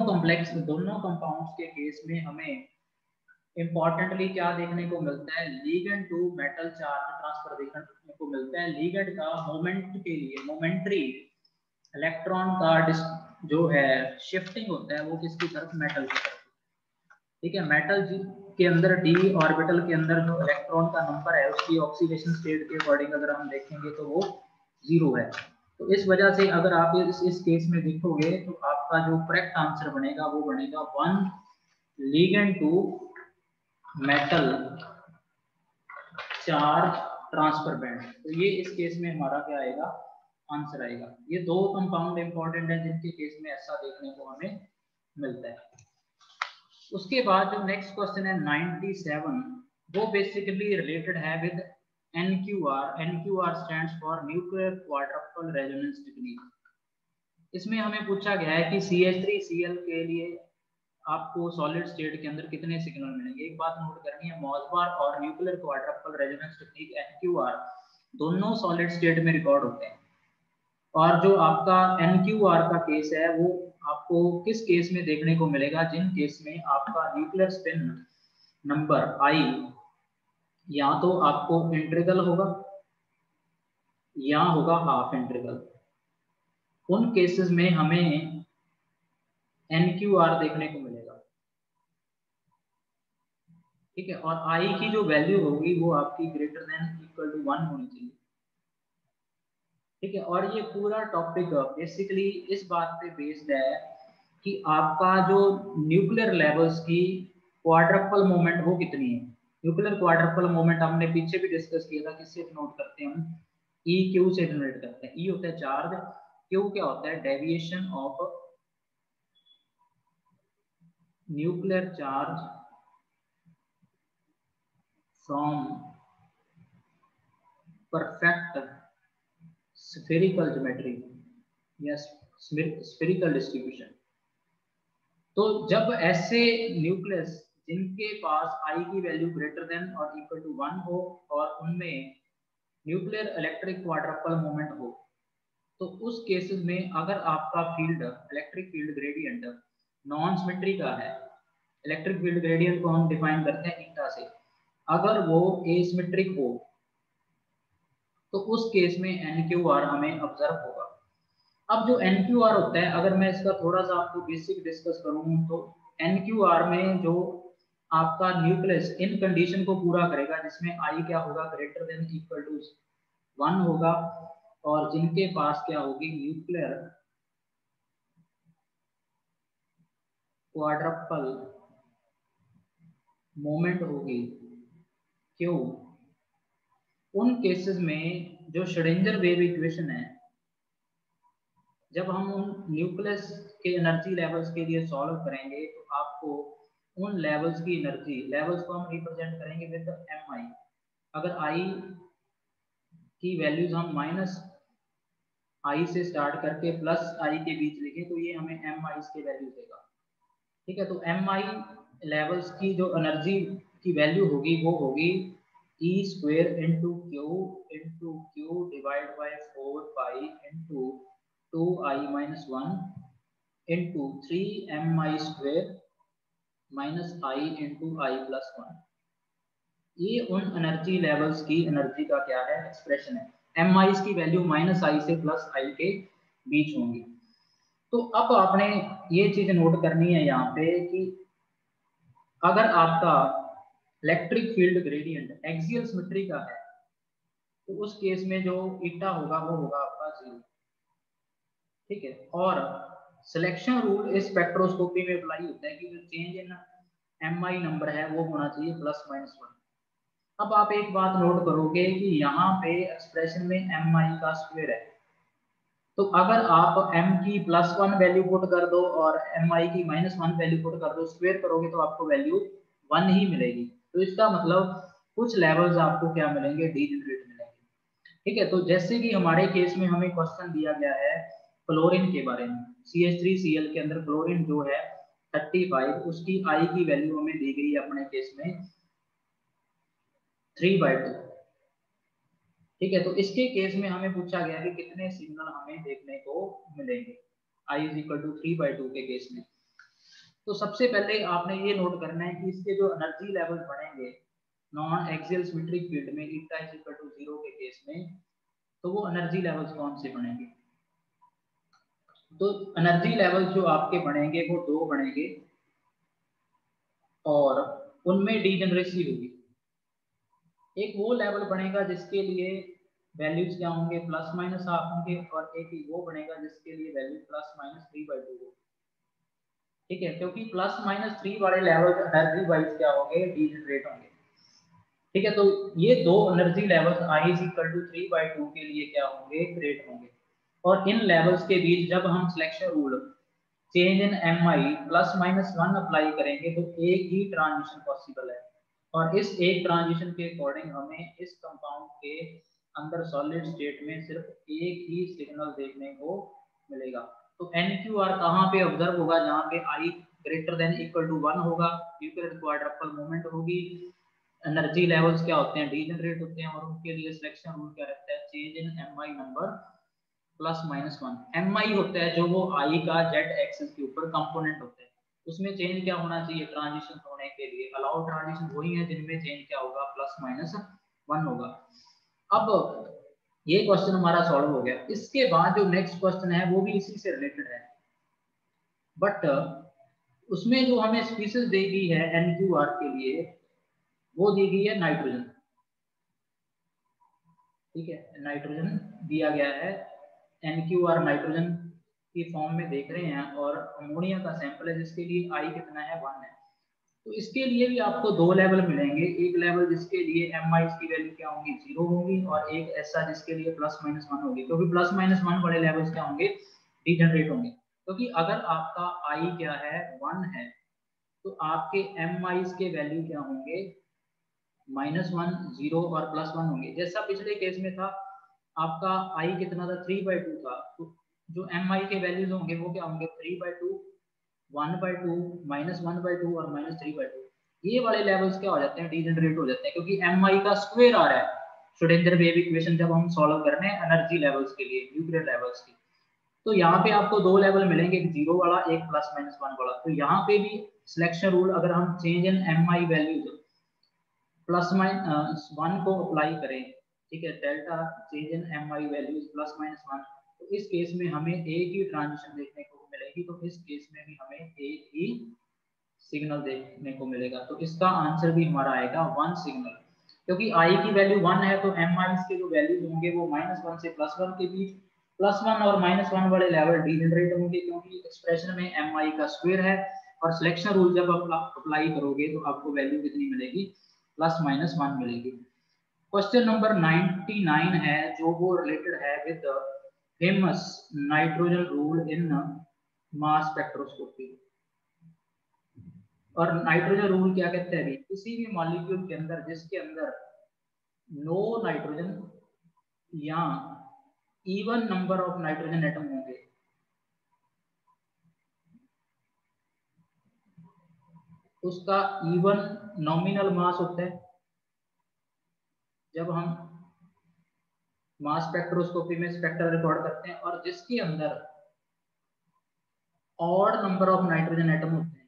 कंपाउंड्स के केस में हमें इंपॉर्टेंटली क्या देखने को मिलता है, ligand to metal charge transfer देखने को मिलता है। लिगेंड का मोमेंट के लिए मोमेंट्री इलेक्ट्रॉन का जो है शिफ्टिंग होता है वो किसकी तरफ, मेटल की तरफ। ठीक है, मेटल के अंदर d ऑर्बिटल के अंदर जो इलेक्ट्रॉन का नंबर है उसकी ऑक्सीडेशन स्टेट के अकॉर्डिंग अगर हम देखेंगे तो वो 0 है। तो इस वजह से अगर आप इस केस में देखोगे तो आपका जो करेक्ट आंसर बनेगा वो बनेगा 1 ligand to metal charge transfer band. तो ये इस केस में हमारा क्या आएगा, आंसर आएगा। ये दो कंपाउंड इंपॉर्टेंट है जिनके केस में ऐसा देखने को हमें मिलता है। उसके बाद जो नेक्स्ट क्वेश्चन है 97, वो बेसिकली रिलेटेड है with NQR। NQR stands for nuclear quadruple resonance technique. इसमें हमें पूछा गया है कि CH3Cl के लिए आपको सॉलिड स्टेट के अंदर कितने सिग्नल मिलेंगे। एक बात नोट करनी है, मॉसबार और nuclear quadruple resonance technique NQR दोनों सॉलिड स्टेट में रिकॉर्ड होते हैं। और जो आपका NQR का केस है वो आपको किस केस में देखने को मिलेगा, जिन केस में आपका न्यूक्लियर स्पिन नंबर I या तो आपको इंट्रीगल होगा या होगा हाफ इंट्रीगल। उन केसेस में हमें NQR देखने को मिलेगा। ठीक है, और I की जो वैल्यू होगी वो आपकी ग्रेटर देन इक्वल टू 1 होनी चाहिए। ठीक है, और ये पूरा टॉपिक बेसिकली इस बात पे बेस्ड है कि आपका जो न्यूक्लियर लेवल्स की क्वाड्रपल मोमेंट वो कितनी है। न्यूक्लियर क्वाड्रपल मोमेंट हमने पीछे भी डिस्कस किया था, किससे डिनोट करते हैं हम, EQ से डिनोट करते हैं। E होता है चार्ज, Q क्या होता है, deviation of nuclear charge from perfect spherical geometry या स्फेरिकल डिस्ट्रीब्यूशन। तो जब ऐसे न्यूक्लियस जिनके पास I की वैल्यू ग्रेटर देन और इक्वल टू 1 हो और उनमें न्यूक्लियर इलेक्ट्रिक क्वाड्रपल मोमेंट हो, तो उस केसेस में अगर आपका field electric field gradient non symmetry का है, इलेक्ट्रिक फील्ड ग्रेडियंट को हम डिफाइन करते हैं ईटा से, अगर वो एसिमेट्रिक हो तो उस केस में NQR हमें ऑब्जर्व होगा। अब जो NQR होता है, अगर मैं इसका थोड़ा सा आपको बेसिक डिस्कस करूं तो NQR में जो आपका न्यूक्लियस इन कंडीशन को पूरा करेगा जिसमें I क्या होगा, ग्रेटर देन इक्वल टू 1 होगा, और जिनके पास क्या होगी, न्यूक्लियर क्वाड्रपल मोमेंट होगी Q, उन केसेस में जो श्रोडिंगर वेव इक्वेशन है, जब हम उन न्यूक्लियस के एनर्जी लेवल्स के लिए सॉल्व करेंगे तो आपको उन लेवल्स की एनर्जी, लेवल्स को हम रिप्रेजेंट करेंगे विद MI। अगर I की वैल्यूज हम -I से स्टार्ट करके +I के बीच लिखें तो ये हमें MI के वैल्यू देगा। ठीक है, तो MI लेवल्स की जो एनर्जी की वैल्यू होगी वो होगी E² × Q divide by 4 pi × 2I-1 × 3MI² -I × I+1। ये उन एनर्जी लेवल्स की एनर्जी का क्या है, एक्सप्रेशन है। MI की वैल्यू -I से +I के बीच होंगी। तो अब आपने ये चीज नोट करनी है यहाँ पे कि अगर आपका electric field gradient axial symmetry का है तो उस केस में जो ईटा होगा वो होगा आपका 0। ठीक है, और सिलेक्शन रूल इस स्पेक्ट्रोस्कोपी में अप्लाई होता है कि जो चेंज इन MI नंबर है वो होना चाहिए +-1। अब आप एक बात नोट करोगे कि यहाँ पे एक्सप्रेशन में MI का स्क्वायर है, तो अगर आप M की +1 वैल्यू पुट कर दो और MI की -1 वैल्यू पुट कर दो, स्क्वायर करोगे तो आपको वैल्यू 1 ही मिलेगी। तो इसका मतलब कुछ लेवल्स आपको क्या मिलेंगे, डीजेनरेट मिलेंगे। ठीक है, तो जैसे कि हमारे केस में हमें क्वेश्चन दिया गया है क्लोरीन के बारे में, CH3Cl के अंदर क्लोरीन जो है 35, उसकी I की वैल्यू हमें दी गई है अपने केस में 3/2। ठीक है, तो इसके केस में हमें पूछा गया कि कितने सिग्नल हमें देखने को मिलेंगे I = 3/2 के केस में। तो सबसे पहले आपने ये नोट करना है कि इसके जो एनर्जी लेवल बढ़ेंगे नॉन एक्सियल सिमेट्रिक फील्ड में ईटा = 0 के केस में, तो वो एनर्जी लेवल्स कौन से बढ़ेंगे? तो एनर्जी लेवल जो आपके बढ़ेंगे वो 2 बढ़ेंगे और उनमें डीजेनरेसी होगी। एक वो लेवल बनेगा जिसके लिए वैल्यूज क्या होंगे ±½ होंगे और एक वो बनेगा जिसके लिए वैल्यू ±3/2 होगी। ठीक है, क्योंकि ±3 वाले लेवल एनर्जी वाइज क्या होंगे डीजेनरेट होंगे। ठीक है, तो ये दो एनर्जी लेवल्स I = 3/2 के लिए क्या होंगे क्रिएट होंगे और इन लेवल्स के बीच जब हम selection rule change in MI ±1 apply करेंगे तो एक ही ट्रांजिशन पॉसिबल है और इस एक ट्रांजिशन के अकॉर्डिंग हमें इस कंपाउंड के अंदर सॉलिड स्टेट में सिर्फ एक ही सिग्नल देखने को मिलेगा। तो NQR कहाँ पे ऑब्जर्व होगा? जहाँ पे I > 1 होगा, यूक्लिड क्वाड्रपल मूवमेंट होगी, एनर्जी लेवल्स क्या होते हैं डीजेनरेट होते हैं और उनके लिए सिलेक्शन रूल क्या रहता है change in MI number ±1। MI होता है जो वो I का Z एक्सिस के ऊपर कंपोनेंट होता है, उसमें चेंज क्या होना चाहिए ट्रांजिशन होने के लिए अलाउ ट्रांजिशन वही है जिनमें चेंज क्या होगा ±1 होगा। अब ये क्वेश्चन हमारा सॉल्व हो गया। इसके बाद जो नेक्स्ट क्वेश्चन है वो भी इसी से रिलेटेड है, बट उसमें जो हमें स्पीशीज दी गई है NQR के लिए वो दी गई है नाइट्रोजन। ठीक है, नाइट्रोजन दिया गया है, NQR नाइट्रोजन की फॉर्म में देख रहे हैं और अमोनिया का सैंपल है जिसके लिए I कितना है 1 है। तो इसके लिए भी आपको दो लेवल मिलेंगे, एक लेवल जिसके लिए MI की वैल्यू क्या होगी 0 होगी और एक ऐसा जिसके लिए ±1 होगी, क्योंकि ±1 बड़े लेवल्स क्या होंगे डीजेनरेट होंगे। क्योंकि अगर आपका I क्या है 1 है तो आपके MI के वैल्यू क्या होंगे -1 0 और +1 होंगे। जैसा पिछले केस में था आपका I कितना था 3/2 था, तो जो MI के वैल्यूज होंगे वो क्या होंगे 3/2 1/2 -1/2 और -3/2। ये वाले लेवल्स क्या हो जाते हैं डीजेनरेट हो जाते हैं क्योंकि MI का स्क्वायर आ रहा है श्रोडिंगर वेव इक्वेशन जब हम सॉल्व कर रहे हैं एनर्जी लेवल्स के लिए न्यूक्लियर लेवल्स की। तो यहाँ पे आपको दो लेवल मिलेंगे, एक 0 वाला एक +-1 वाला। तो यहाँ पे भी सिलेक्शन रूल अगर हम चेंज इन MI वैल्यूज +-1 को अप्लाई करें, ठीक है, delta change in MI values +-1, तो इस केस में हमें एक ही ट्रांजिशन देखने को मिलेगी, तो इस केस में भी हमें एक ही सिग्नल देखने को मिलेगा। तो इसका आंसर भी हमारा आएगा 1 सिग्नल, क्योंकि I की वैल्यू 1 है तो MI के जो वैल्यूज होंगे वो -1 से +1 के बीच, +1 और -1 वाले लेवल डीजेनरेट होंगे क्योंकि एक्सप्रेशन में MI का स्क्वायर है और सिलेक्शन रूल जब आप अप्लाई करोगे तो आपको वैल्यू कितनी मिलेगी +-1 मिलेगी। क्वेश्चन नंबर 99 है जो वो रिलेटेड है with famous nitrogen rule in mass spectroscopy. और नाइट्रोजन रूल क्या कहते हैं? किसी भी मॉलिक्यूल के अंदर जिसके अंदर नो नाइट्रोजन या even number of nitrogen atom होंगे, उसका इवन नॉमिनल मास होता है। जब हम मास स्पेक्ट्रोस्कोपी में स्पेक्ट्रा रिकॉर्ड करते हैं और जिसके अंदर odd number of nitrogen atom होते हैं,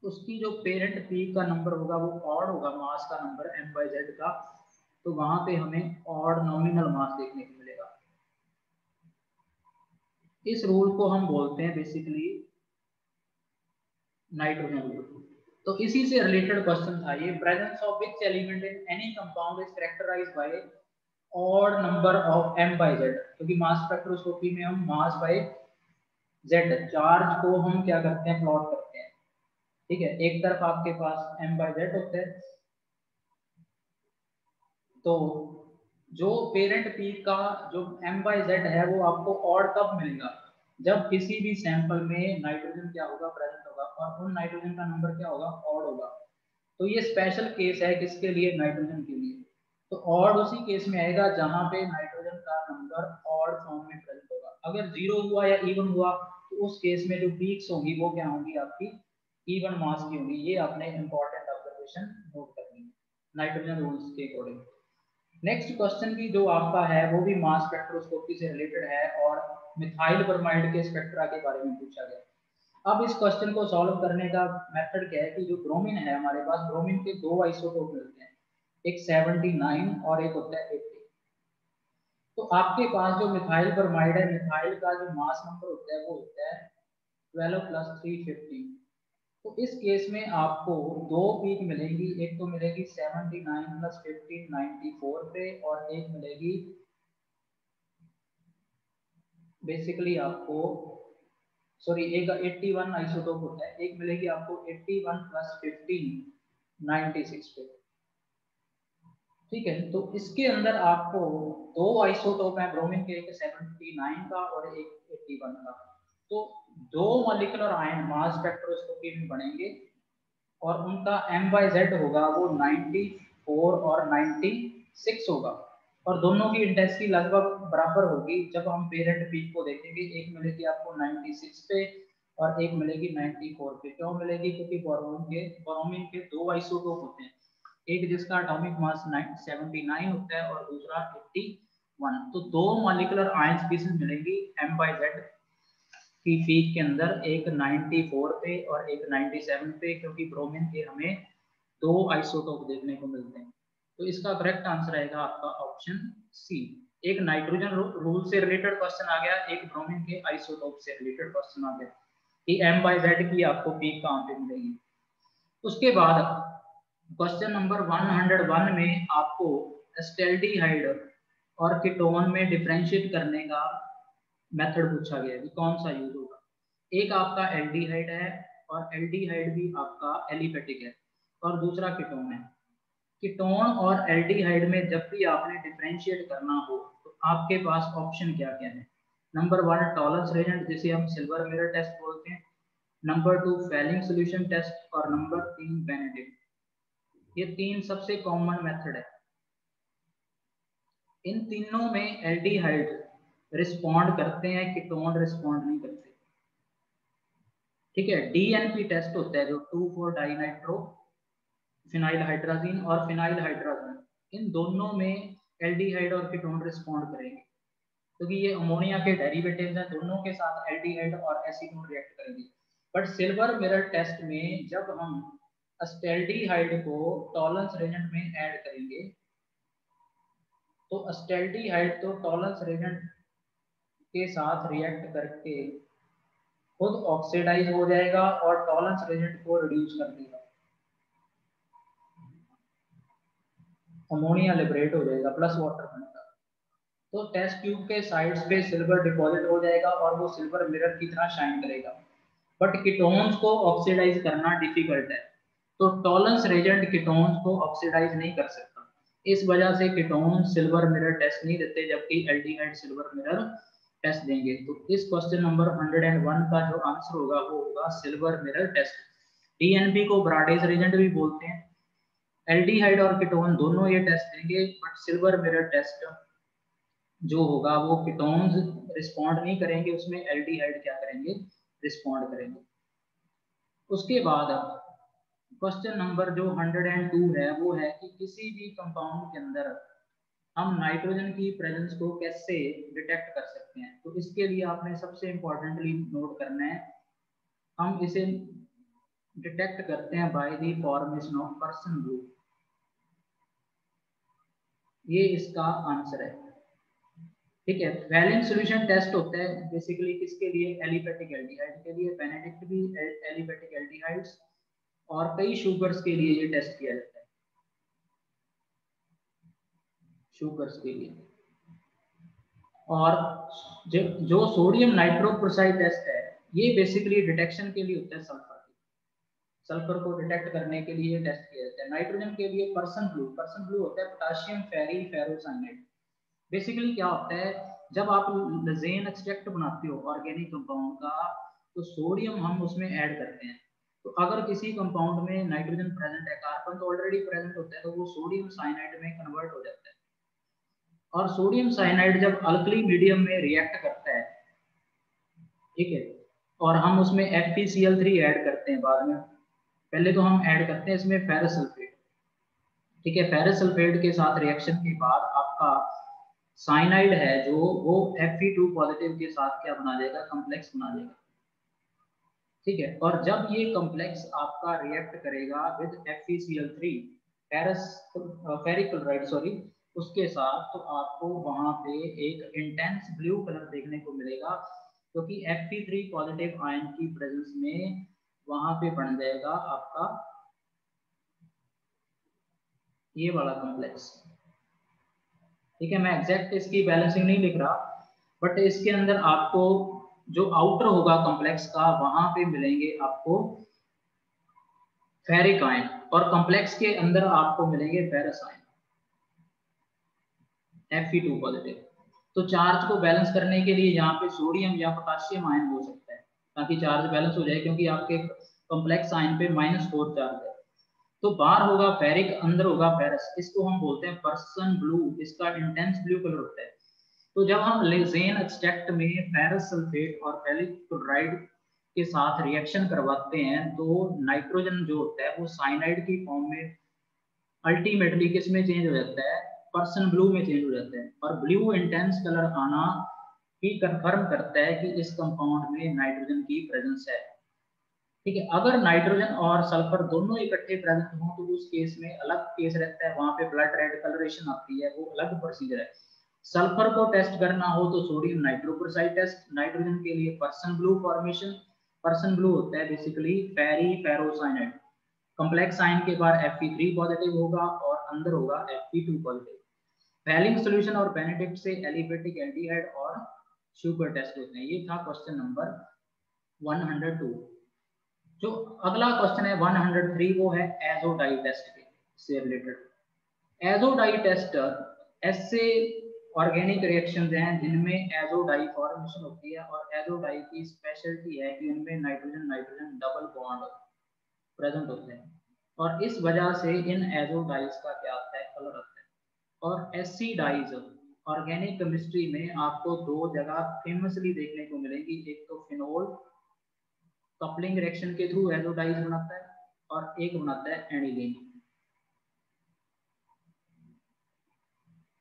उसकी जो पेरेंट पीक का नंबर होगा वो ऑड होगा, मास का नंबर M/Z का, तो वहां पे हमें ऑड नॉमिनल मास देखने को मिलेगा। इस रूल को हम बोलते हैं बेसिकली नाइट्रोजन रूल। तो इसी से रिलेटेड क्वेश्चन था ये, presence of which element in any compound is characterised by odd number of M/Z, क्योंकि मास स्पेक्ट्रोस्कोपी में हम मास बाय Z चार्ज को हम क्या करते हैं प्लॉट करते हैं। ठीक है, एक तरफ आपके पास M/Z होता है, तो जो पेरेंट पीक का जो M/Z है वो आपको ऑड कब मिलेगा? जब किसी भी सैंपल में नाइट्रोजन क्या होगा प्रेजेंट होगा और उन नाइट्रोजन का नंबर क्या होगा ऑड होगा। तो ये स्पेशल केस है किसके लिए? नाइट्रोजन के लिए। तो ऑड उसी केस में आएगा जहां पे नाइट्रोजन का नंबर ऑड फॉर्म में प्रेजेंट होगा। अगर 0 हुआ या इवन हुआ तो उस केस में जो पीक्स होंगी वो क्या होंगी आपकी इवन मास की होंगी। ये आपने इंपॉर्टेंट ऑब्जर्वेशन नाइट्रोजन रूल्स के अकॉर्डिंग। नेक्स्ट क्वेश्चन भी जो आपका है वो भी मास स्पेक्ट्रोस्कोपी से रिलेटेड है और मिथाइल ब्रोमाइड के स्पेक्ट्रा के बारे में पूछा गया। अब इस क्वेश्चन को सॉल्व करने का मेथड क्या है कि जो ब्रोमीन है हमारे पास, ब्रोमीन के दो आइसोटोप मिलते हैं, एक 79 और एक होता है 80। तो आपके पास जो मिथाइल ब्रोमाइड है, मिथाइल का जो मास नंबर होता है वो होता है 12 + 350। तो इस केस में आपको दो पीक मिलेंगी, एक तो मिलेगी 79 + 15 94 पे, और एक मिलेगी बेसिकली आपको, सॉरी, एक 81 आइसोटोप होता है, एक मिलेगी आपको 81 + 15 96 पे। ठीक है, तो इसके अंदर आपको दो आइसोटोप है ब्रोमीन के, एक 79 का और एक 81 का। तो दो मॉलिक्यूलर आयन मास स्पेक्ट्रोस्कोपी में बनेंगे और उनका M/Z होगा वो 94 और 96 होगा, और दोनों की इंटेंसिटी लगभग बराबर होगी। जब हम पेरेंट पीक को देखेंगे, एक मिलेगी आपको 96 पे और एक मिलेगी 94 पे। क्यों मिलेगी? क्योंकि ब्रोमीन के दो आइसोटोप होते हैं, एक जिसका एटॉमिक मास 79 होता है और दूसरा 81। तो दो मॉलिक्यूलर आयन स्पीशीज मिलेंगी M/Z की पीक के अंदर, एक 94 पे और एक 97 पे, क्योंकि ब्रोमीन के हमें दो आइसोटोप देखने को मिलते हैं। तो इसका करेक्ट आंसर आएगा आपका ऑप्शन सी। एक नाइट्रोजन रूल से रिलेटेड क्वेश्चन आ गया, एक ब्रोमीन के आइसोटोप से रिलेटेड क्वेश्चन आ गया कि M/Z की आपको पीक कहाँ पे मिलेगी। उसके बाद क्वेश्चन नंबर 101 में आपको एस्टेल्डिहाइड और कीटोन में डिफरेंशिएट करने का मेथड पूछा गया है कि कौन सा यूज होगा। एक आपका एल्डिहाइड है और एल्डिहाइड भी आपका एलिफेटिक है, और दूसरा कीटोन है। कीटोन और एल्डिहाइड में जब भी आपने डिफरेंशिएट करना हो तो आपके पास ऑप्शन क्या क्या है? नंबर 1 टॉलरेंस रेजेंट, जिसे हम सिल्वर मिरर टेस्ट बोलते हैं। नंबर 2 फेलिंग सॉल्यूशन टेस्ट, और नंबर 3 बेनेडिक्ट। ये तीन सबसे कॉमन मेथड है। इन तीनों में एल्डिहाइड रिस्पॉन्ड करते हैं, कीटोन रिस्पॉन्ड नहीं करते। ठीक है, DNP टेस्ट होता है जो 2,4-डाइनाइट्रो फिनाइल हाइड्राजीन और फिनाइल हाइड्राजीन, इन दोनों में एल्डिहाइड और कीटोन रिस्पॉन्ड करेंगे, क्योंकि ये अमोनिया के डेरिवेटिव्स हैं, दोनों के साथ एल्डिहाइड और एसीटोन रिएक्ट करेंगे। बट सिल्वर मिरर टेस्ट में जब हम एस्टेल्डिहाइड को टॉलरेंस रेजेंट में ऐड करेंगे, तो एस्टेल्डिहाइड तो टॉलरेंस रेजेंट के साथ रिएक्ट करके खुद ऑक्सीडाइज हो जाएगा और टॉलरेंस रेजेंट को रिड्यूस कर देगा, अमोनिया लिबरेट हो जाएगा, प्लस वाटर बनेगा। तो टेस्ट ट्यूब के साइड्स पे सिल्वर डिपॉजिट हो जाएगा और वो सिल्वर मिरर की तरह शाइन करेगा। बट कीटोन्स को ऑक्सीडाइज करना डिफिकल्ट है, तो टॉलरेंस रेजेंट कीटोन्स को ऑक्सीडाइज नहीं कर सकता। इस वजह से कीटोन सिल्वर मिरर टेस्ट नहीं देते, जबकि एल्डिहाइड सिल्वर मिरर टेस्ट देंगे। तो इस क्वेश्चन नंबर 101 का जो आंसर होगा वो होगा सिल्वर मिरर टेस्ट। DNP को ब्राडेज रेजेंट भी बोलते हैं। एल्डिहाइड और कीटोन दोनों ये टेस्ट देंगे, बट सिल्वर मिरर टेस्ट जो होगा वो कीटोन्स रिस्पॉन्ड नहीं करेंगे, उसमें एल्डिहाइड क्या करेंगे? रिस्पॉन्ड करेंगे। उसके बाद क्वेश्चन नंबर जो 102 है वो है कि किसी भी कंपाउंड के अंदर हम नाइट्रोजन की प्रेजेंस को कैसे डिटेक्ट कर सकते हैं। तो इसके लिए आपने सबसे इंपॉर्टेंटली नोट करना है, हम इसे डिटेक्ट करते हैं by the formation of person group. ये इसका आंसर है। ठीक है, वैलेंस सॉल्यूशन टेस्ट होता है बेसिकली किसके लिए? एलिफेटिक एल्डिहाइड के लिए। बेनेडिक्ट भी एलिफेटिक एल्डिहाइड्स और कई शुगर्स के लिए ये टेस्ट किया जाता है, शुगर्स के लिए। और जो सोडियम नाइट्रोक्लोराइड टेस्ट है ये बेसिकली डिटेक्शन के लिए होता है सल्फर की। सल्फर को डिटेक्ट करने के लिए टेस्ट किया जाता है। नाइट्रोजन के लिए पर्सन ब्लू होता है पोटाशियम फेरी फेरोसाइनाइड। बेसिकली क्या होता है, जब आप लजेन एक्सट्रैक्ट बनाते हो ऑर्गेनिक कंपाउंड का, तो सोडियम हम उसमें ऐड करते हैं। तो अगर किसी कंपाउंड में नाइट्रोजन प्रेजेंट है, कार्बन तो ऑलरेडी प्रेजेंट होता है, तो वो सोडियम साइनाइड में कन्वर्ट हो जाता है। और सोडियम साइनाइड जब अल्कली मीडियम में रिएक्ट करता है, ठीक है, और हम उसमें FeCl3 ऐड करते हैं बाद में, पहले तो हम ऐड करते हैं इसमें फेरस सल्फेट। ठीक है, फेरस सल्फेट के साथ रिएक्शन के बाद आपका साइनाइड है जो वो Fe2 पॉजिटिव के साथ क्या बना देगा, कॉम्प्लेक्स बना देगा। ठीक है, और जब ये कॉम्प्लेक्स आपका रिएक्ट करेगा with FeCl3 ferrous ferric chloride sorry उसके साथ, तो आपको वहां पे एक इंटेंस ब्लू कलर देखने को मिलेगा, क्योंकि Fe3 पॉजिटिव आयन की प्रेजेंस में वहां पे बन जाएगा आपका ये वाला कॉम्प्लेक्स। ठीक है, मैं एग्जैक्ट इसकी बैलेंसिंग नहीं लिख रहा, बट इसके अंदर आपको जो आउटर होगा कॉम्प्लेक्स का वहां पे मिलेंगे आपको फेरिक आयन, और कॉम्प्लेक्स के अंदर आपको मिलेंगे फेरस आयन Fe2 पॉजिटिव। तो चार्ज को बैलेंस करने के लिए यहाँ पे सोडियम या पोटाशियम आयन हो सकता है ताकि चार्ज बैलेंस हो जाए, क्योंकि आपके कॉम्प्लेक्स आयन पे -4 चार्ज है। तो बाहर होगा फेरिक, अंदर होगा फेरस, इसको हम बोलते हैं पर्सन ब्लू, इसका इंटेंस ब्लू कलर होता है। तो जब हम लेजेन एक्सट्रैक्ट में फेरस सल्फेट और फेरिक क्लोराइड के साथ रिएक्शन करवाते हैं तो नाइट्रोजन जो होता है वो साइनाइड की फॉर्म में अल्टीमेटली किस में चेंज हो जाता है, पर्सन ब्लू में चेंज हो जाता है। और ब्लू इंटेंस कलर आना ही कंफर्म करता है कि इस कंपाउंड में नाइट्रोजन की प्रेजेंस है। ठीक है, अगर नाइट्रोजन और सल्फर दोनों इकट्ठे प्रेजेंट हो तो उस केस में अलग केस रहता है, वहां पे ब्लड रेड कलरेशन आती है, वो अलग प्रोसीजर है। सल्फर को टेस्ट करना हो तो सोडियम नाइट्रोक्लोराइड टेस्ट, नाइट्रोजन के लिए person blue formation. Person blue होता है बेसिकली फेरी फेरोसाइनाइड, कॉम्प्लेक्स आयन के बाद Fe3 पॉजिटिव होगा और अंदर होगा Fe2 पॉजिटिव। फैलिंग सॉल्यूशन और बेनेडिक्ट से एलिफेटिक एल्डिहाइड और शुगर टेस्ट होते हैं। ये था क्वेश्चन नंबर 102। जो अगला क्वेश्चन है 103 वो है एजोडाई टेस्ट के से रिलेटेड। एजोडाई टेस्ट ऐसे ऑर्गेनिक रिएक्शंस हैं जिनमें एजोडाई फॉर्मेशन होती है, और एजोडाई की स्पेशलिटी है कि उनमें nitrogen nitrogen double bond present होते हैं, और इस वजह से इन एजोडाइज का क्या आता है, कलर आता है। और एसिडाइज ऑर्गेनिक केमिस्ट्री में आपको दो जगह फेमसली देखने को मिलेगी, एक तो फिनोल कपलिंग रिएक्शन के थ्रू एजोडाइज बनाता है, और एक बनाता है एनिलीन।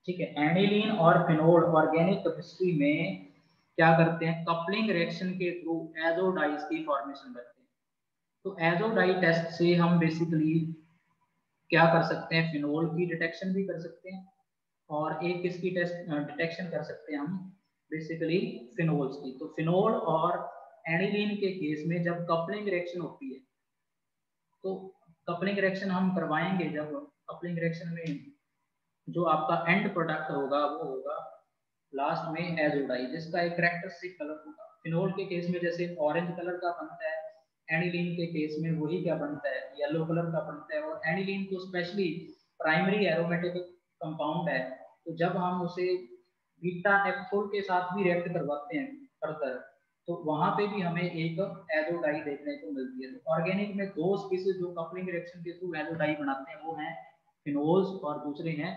ठीक है, एनिलीन और फिनोल ऑर्गेनिक केमिस्ट्री में क्या करते हैं, कपलिंग रिएक्शन के थ्रू एजोडाइज की फॉर्मेशन करते हैं। तो एजोडाई टेस्ट से हम बेसिकली क्या कर सकते हैं, फिनोल की डिटेक्शन भी कर सकते हैं, और एक किसकी टेस्ट डिटेक्शन कर सकते हैं हम, बेसिकली फिनोल्स की। तो फिनोल और एनिलीन के केस में जब कपलिंग रिएक्शन होती है तो कपलिंग रिएक्शन हम करवाएंगे, जब कपलिंग रिएक्शन में जो आपका एंड प्रोडक्ट होगा वो होगा लास्ट में एजोडाई, जिसका एक कैरेक्टरिस्टिक कलर होगा। फिनोल के केस में जैसे ऑरेंज कलर का बनता है, एनिलीन के केस में वही क्या बनता है, येलो कलर का बनता है। और एनिलीन को स्पेशली प्राइमरी एरोमेटिक कंपाउंड है, तो जब हम उसे बीटा नेप्थोल के साथ भी रिएक्ट करवाते हैं फर्दर, तो वहां पे भी हमें एक एजोडाई देखने को मिलती है। तो ऑर्गेनिक में दो स्पीसीज जो कपलिंग रिएक्शन के थ्रू एजोडाई बनाते हैं वो हैं फिनोल्स, और दूसरे हैं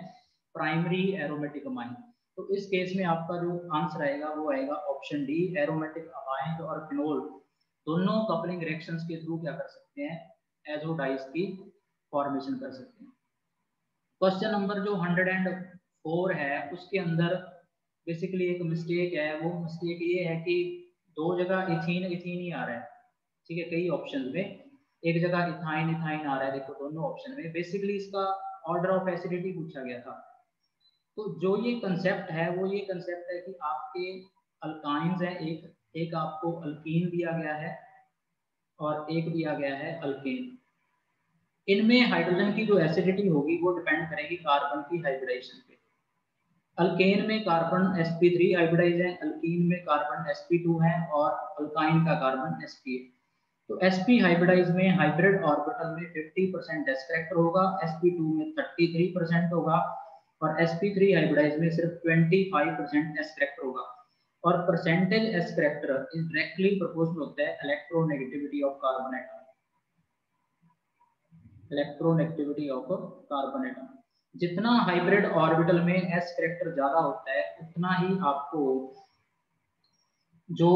प्राइमरी एरोमेटिक अमाइन। तो इस केस में आपका जो आंसर आएगा वो आएगा ऑप्शन डी, एरोमेटिक अमाइन और फिनोल दोनों कपलिंग रिएक्शंस के थ्रू क्या कर सकते हैं, एजोडाइज की फॉर्मेशन कर सकते हैं। क्वेश्चन नंबर जो 104 है उसके अंदर बेसिकली एक मिस्टेक है, वो मिस्टेक ये है कि दो जगह इथीन इथीन ही आ रहा है। ठीक है, कई ऑप्शन में एक जगह इथाइन इथाइन आ रहा है, देखो दोनों ऑप्शन में बेसिकली इसका ऑर्डर ऑफ एसिडिटी पूछा गया था। तो जो ये कंसेप्ट है वो ये कंसेप्ट है कि आपके अल्काइंस है, एक एक आपको अल्कीन दिया गया है और एक दिया गया है अल्केन। इनमें हाइड्रोजन की जो एसिडिटी होगी वो डिपेंड करेगी कार्बन की हाइब्रिडाइजेशन पे। अल्केन में कार्बन sp3 हाइब्रिडाइज है, अल्कीन में कार्बन sp2 है, और अल्काइन का कार्बन sp है। तो sp हाइब्रिडाइज में हाइब्रिड ऑर्बिटल में 50% एस करेक्टर होगा, sp2 में 33% होगा, और sp3 हाइब्रिडाइज में सिर्फ 25% एस करेक्टर होगा। और percentage S character is directly proportional होता है electronegativity of carbon atom, electronegativity of carbon atom. जितना हाइब्रिड ऑर्बिटल में एस करेक्टर ज्यादा होता है उतना ही आपको जो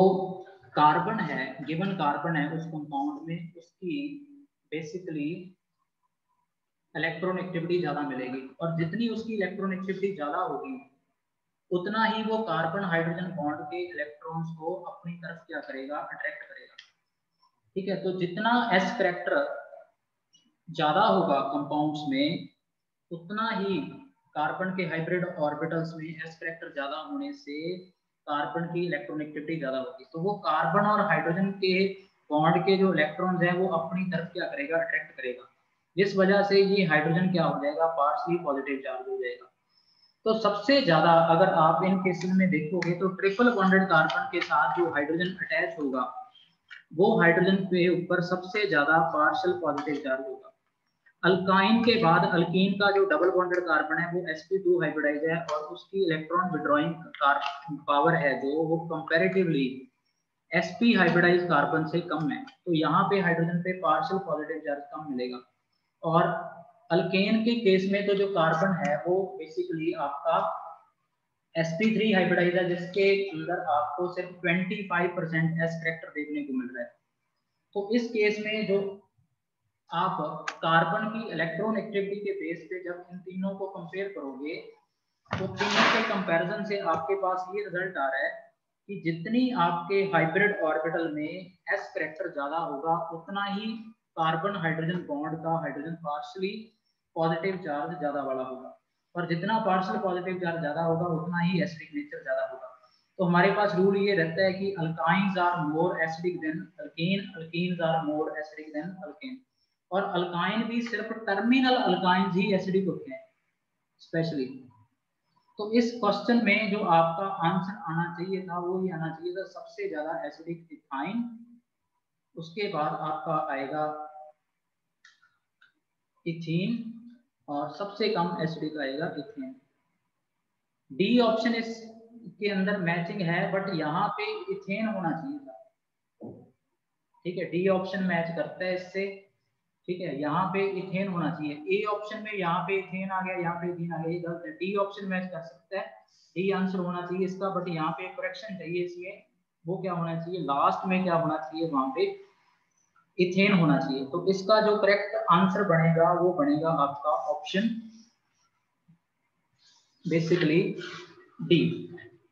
कार्बन है, गिवन कार्बन है उस कंपाउंड में उसकी बेसिकली इलेक्ट्रॉन एक्टिविटी ज्यादा मिलेगी, और जितनी उसकी इलेक्ट्रॉन एक्टिविटी ज्यादा होगी उतना ही वो कार्बन हाइड्रोजन बॉन्ड के इलेक्ट्रॉन्स को अपनी तरफ क्या करेगा, अट्रैक्ट करेगा। ठीक है, तो जितना एस करैक्टर ज्यादा होगा कंपाउंड्स में, उतना ही कार्बन के हाइब्रिड ऑर्बिटल्स में एस करैक्टर ज्यादा होने से कार्बन की इलेक्ट्रोनेगेटिविटी ज्यादा होगी, तो वो कार्बन और हाइड्रोजन के बॉन्ड के जो इलेक्ट्रॉन्स हैं वो अपनी तरफ क्या करेगा, अट्रैक्ट करेगा, जिस वजह से ये हाइड्रोजन क्या हो जाएगा, पार्शली पॉजिटिव चार्ज हो जाएगा। तो सबसे ज्यादा अगर आप इन केसेस में देखोगे तो ट्रिपल बॉन्डेड कार्बन के साथ जो हाइड्रोजन अटैच होगा वो हाइड्रोजन के ऊपर सबसे ज्यादा पार्शियल पॉजिटिव चार्ज होगा। अल्काइन के बाद अल्कीन का जो डबल बॉन्डेड कार्बन है वो sp2 हाइब्रिडाइज है, और उसकी इलेक्ट्रॉन विड्रॉइंग पावर है जो वो कंपैरेटिवली sp हाइब्रिडाइज कार्बन से कम है, तो यहाँ पे हाइड्रोजन पे पार्शियल पॉजिटिव चार्ज कम मिलेगा। और अल्केन के केस में तो जो कार्बन है वो बेसिकली आपका sp3 हाइब्रिडाइज है, जिसके अंदर आपको सिर्फ 25% s करैक्टर देखने को मिल रहा है। तो इस केस में जो आप कार्बन की इलेक्ट्रॉन एक्टिविटी के बेस पे जब इन तीनों को कंपेयर करोगे तो तीनों के कंपैरिजन से आपके पास ये रिजल्ट आ रहा है कि जितनी आपके हाइब्रिड ऑर्बिटल में एस करैक्टर ज्यादा होगा उतना ही कार्बन हाइड्रोजन बॉन्ड का हाइड्रोजन पार्शियली पॉजिटिव चार्ज ज्यादा वाला होगा, और जितना पार्शियल पॉजिटिव चार्ज ज्यादा होगा उतना ही एसिडिक नेचर ज्यादा होगा। तो हमारे पास रूल ये रहता है कि alkynes are more acidic than alkane, alkenes are more acidic than alkane, और अल्काइन भी सिर्फ टर्मिनल अल्काइन ही एसिडिक होते हैं स्पेशली। तो इस क्वेश्चन में जो आपका आंसर आना चाहिए था वो ये आना चाहिए था सबसे ज्यादा एसिडिक इथाइन, उसके बाद आपका आएगा इथीन, और सबसे कम एसिडिक आएगा इथेन। डी ऑप्शन इसके अंदर मैचिंग है, बट यहाँ पे इथेन होना चाहिए था। ठीक है, डी ऑप्शन मैच करता है इससे। ठीक है, यहाँ पे इथेन होना चाहिए। ए ऑप्शन में यहाँ पे इथेन आ गया, यहाँ पे इथेन आ गया, ये गलत है। डी ऑप्शन मैच कर सकता है, डी आंसर होना चाहिए इसका, बट यहाँ पे करेक्शन चाहिए इसमें। वो क्या होना चाहिए, लास्ट में क्या होना चाहिए, वहां पे इथेन होना चाहिए। तो इसका जो करेक्ट आंसर बनेगा वो बनेगा आपका option basically D,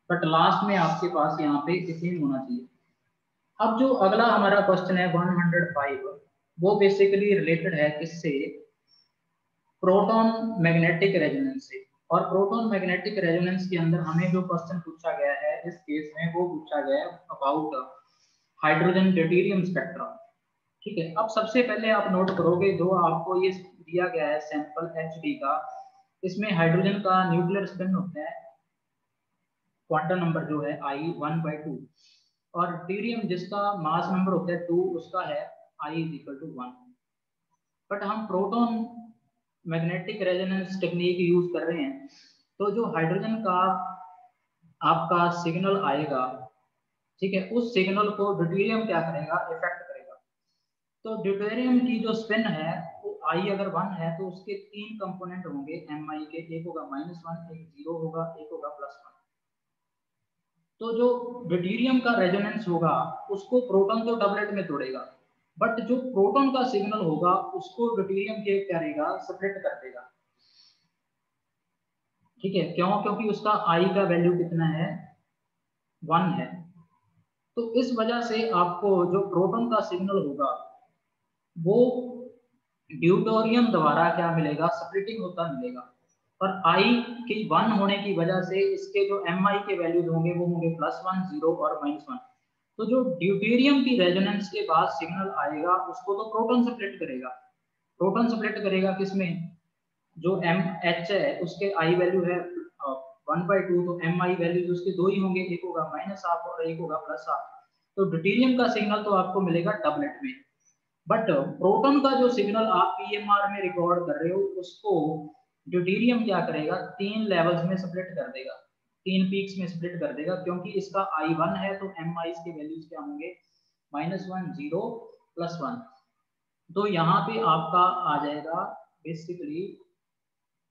but last में आपके पास यहाँ पे इथेन होना चाहिए। अब जो अगला हमारा क्वेश्चन है 105, वो बेसिकली रिलेटेड है किससे, प्रोटॉन मैग्नेटिक रेजोनेंस से। और प्रोटॉन मैग्नेटिक रेजोनेंस के अंदर हमें जो क्वेश्चन पूछा गया है इस केस में वो पूछा गया है अबाउट हाइड्रोजन ड्यूटेरियम स्पेक्ट्रम। ठीक है, अब सबसे पहले आप नोट करोगे जो आपको ये दिया गया है सैंपल HD का, इसमें हाइड्रोजन का न्यूक्लियर स्पिन होता है क्वांटम नंबर जो है I1/2, और ड्यूटेरियम जिसका मास नंबर होता है 2 उसका है I=1। बट हम proton magnetic resonance technique use कर रहे हैं, तो जो हाइड्रोजन का आपका सिग्नल आएगा, ठीक है, उस सिग्नल को ड्यूटेरियम क्या करेगा, इफेक्ट करेगा। तो ड्यूटेरियम की जो स्पिन है वो I अगर 1 है तो उसके 3 कंपोनेंट होंगे Mi के, एक होगा -1, एक 0 होगा, एक होगा +1। तो जो ड्यूटेरियम का रेजोनेंस होगा उसको प्रोटॉन तो डबलेट में तोड़ेगा, बट जो प्रोटॉन का सिग्नल होगा उसको ड्यूटेरियम के करेगा, सेपरेट कर देगा। ठीक है, क्यों, क्योंकि उसका I का वैल्यू कितना है, 1 है। तो इस वजह से आपको जो प्रोटॉन का सिग्नल होगा वो ड्यूटेरियम द्वारा क्या मिलेगा, स्प्लिटिंग होता मिलेगा। और I की 1 होने की वजह से इसके जो Mi के वैल्यूज होंगे वो होंगे +1, 0 और -1। तो जो ड्यूटेरियम की रेजोनेंस के बाद सिग्नल आएगा उसको तो प्रोटॉन स्प्लिट करेगा। प्रोटॉन स्प्लिट करेगा किसमें, जो MH है उसके I वैल्यू है 1/2, तो Mi वैल्यूज उसके दो ही होंगे, एक होगा -1/2 और एक होगा +1/2। तो ड्यूटेरियम का सिग्नल तो आपको मिलेगा डबलेट में, बट प्रोटॉन का जो सिग्नल आप PMR में रिकॉर्ड कर रहे हो उसको ड्यूटेरियम क्या करेगा, 3 लेवल्स में स्प्लिट कर देगा, 3 पीक्स में स्प्लिट कर देगा, क्योंकि इसका I1 है तो Mi के वैल्यूज क्या होंगे, -1, 0, +1। तो यहाँ पे आपका आ जाएगा बेसिकली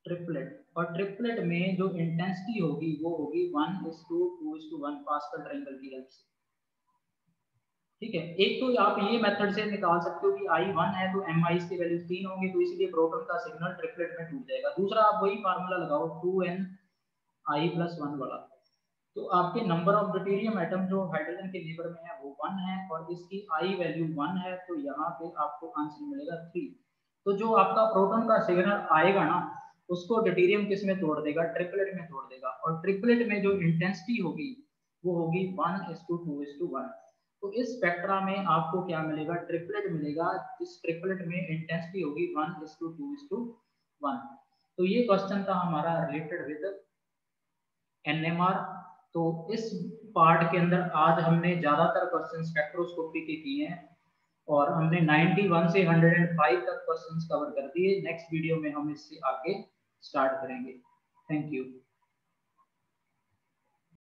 ट्रिपलेट, और ट्रिपलेट में जो इंटेंसिटी होगी वो होगी 1:2:1 पास्कल ट्रायंगल की हेल्प से। ठीक है। एक तो आप ये मेथड से निकाल सकते हो कि आई 1 है तो एम आई की वैल्यू 3 होंगी, तो इसलिए प्रोटॉन का सिग्नल ट्रिपलेट में टूट जाएगा। दूसरा आप वही फार्मूला लगाओ 2n आई प्लस 1 वाला, तो आपके नंबर ऑफ ड्यूटेरियम एटम जो हाइड्रोजन के नेबर में है वो 1 है और इसकी आई वैल्यू 1 है, तो यहाँ पे आपको आंसर मिलेगा 3। तो जो आपका प्रोटॉन का सिग्नल आएगा ना, उसको ड्यूटेरियम किस में तोड़ देगा, ट्रिपलेट में तोड़ देगा, और ट्रिपलेट में जो इंटेंसिटी होगी वो होगी 1:2:1। तो इस स्पेक्ट्रा में आपको क्या मिलेगा, ट्रिपलेट मिलेगा, जिस ट्रिपलेट में इंटेंसिटी होगी 1:2:1। तो ये क्वेश्चन था हमारा रिलेटेड विद एनएमआर। तो इस पार्ट के अंदर आज हमने ज्यादातर क्वेश्चन स्पेक्ट्रोस्कोपी के किए हैं और हमने 91 से 105 तक क्वेश्चंस कवर कर दिए। नेक्स्ट वीडियो में हम इससे आगे स्टार्ट करेंगे। Thank you.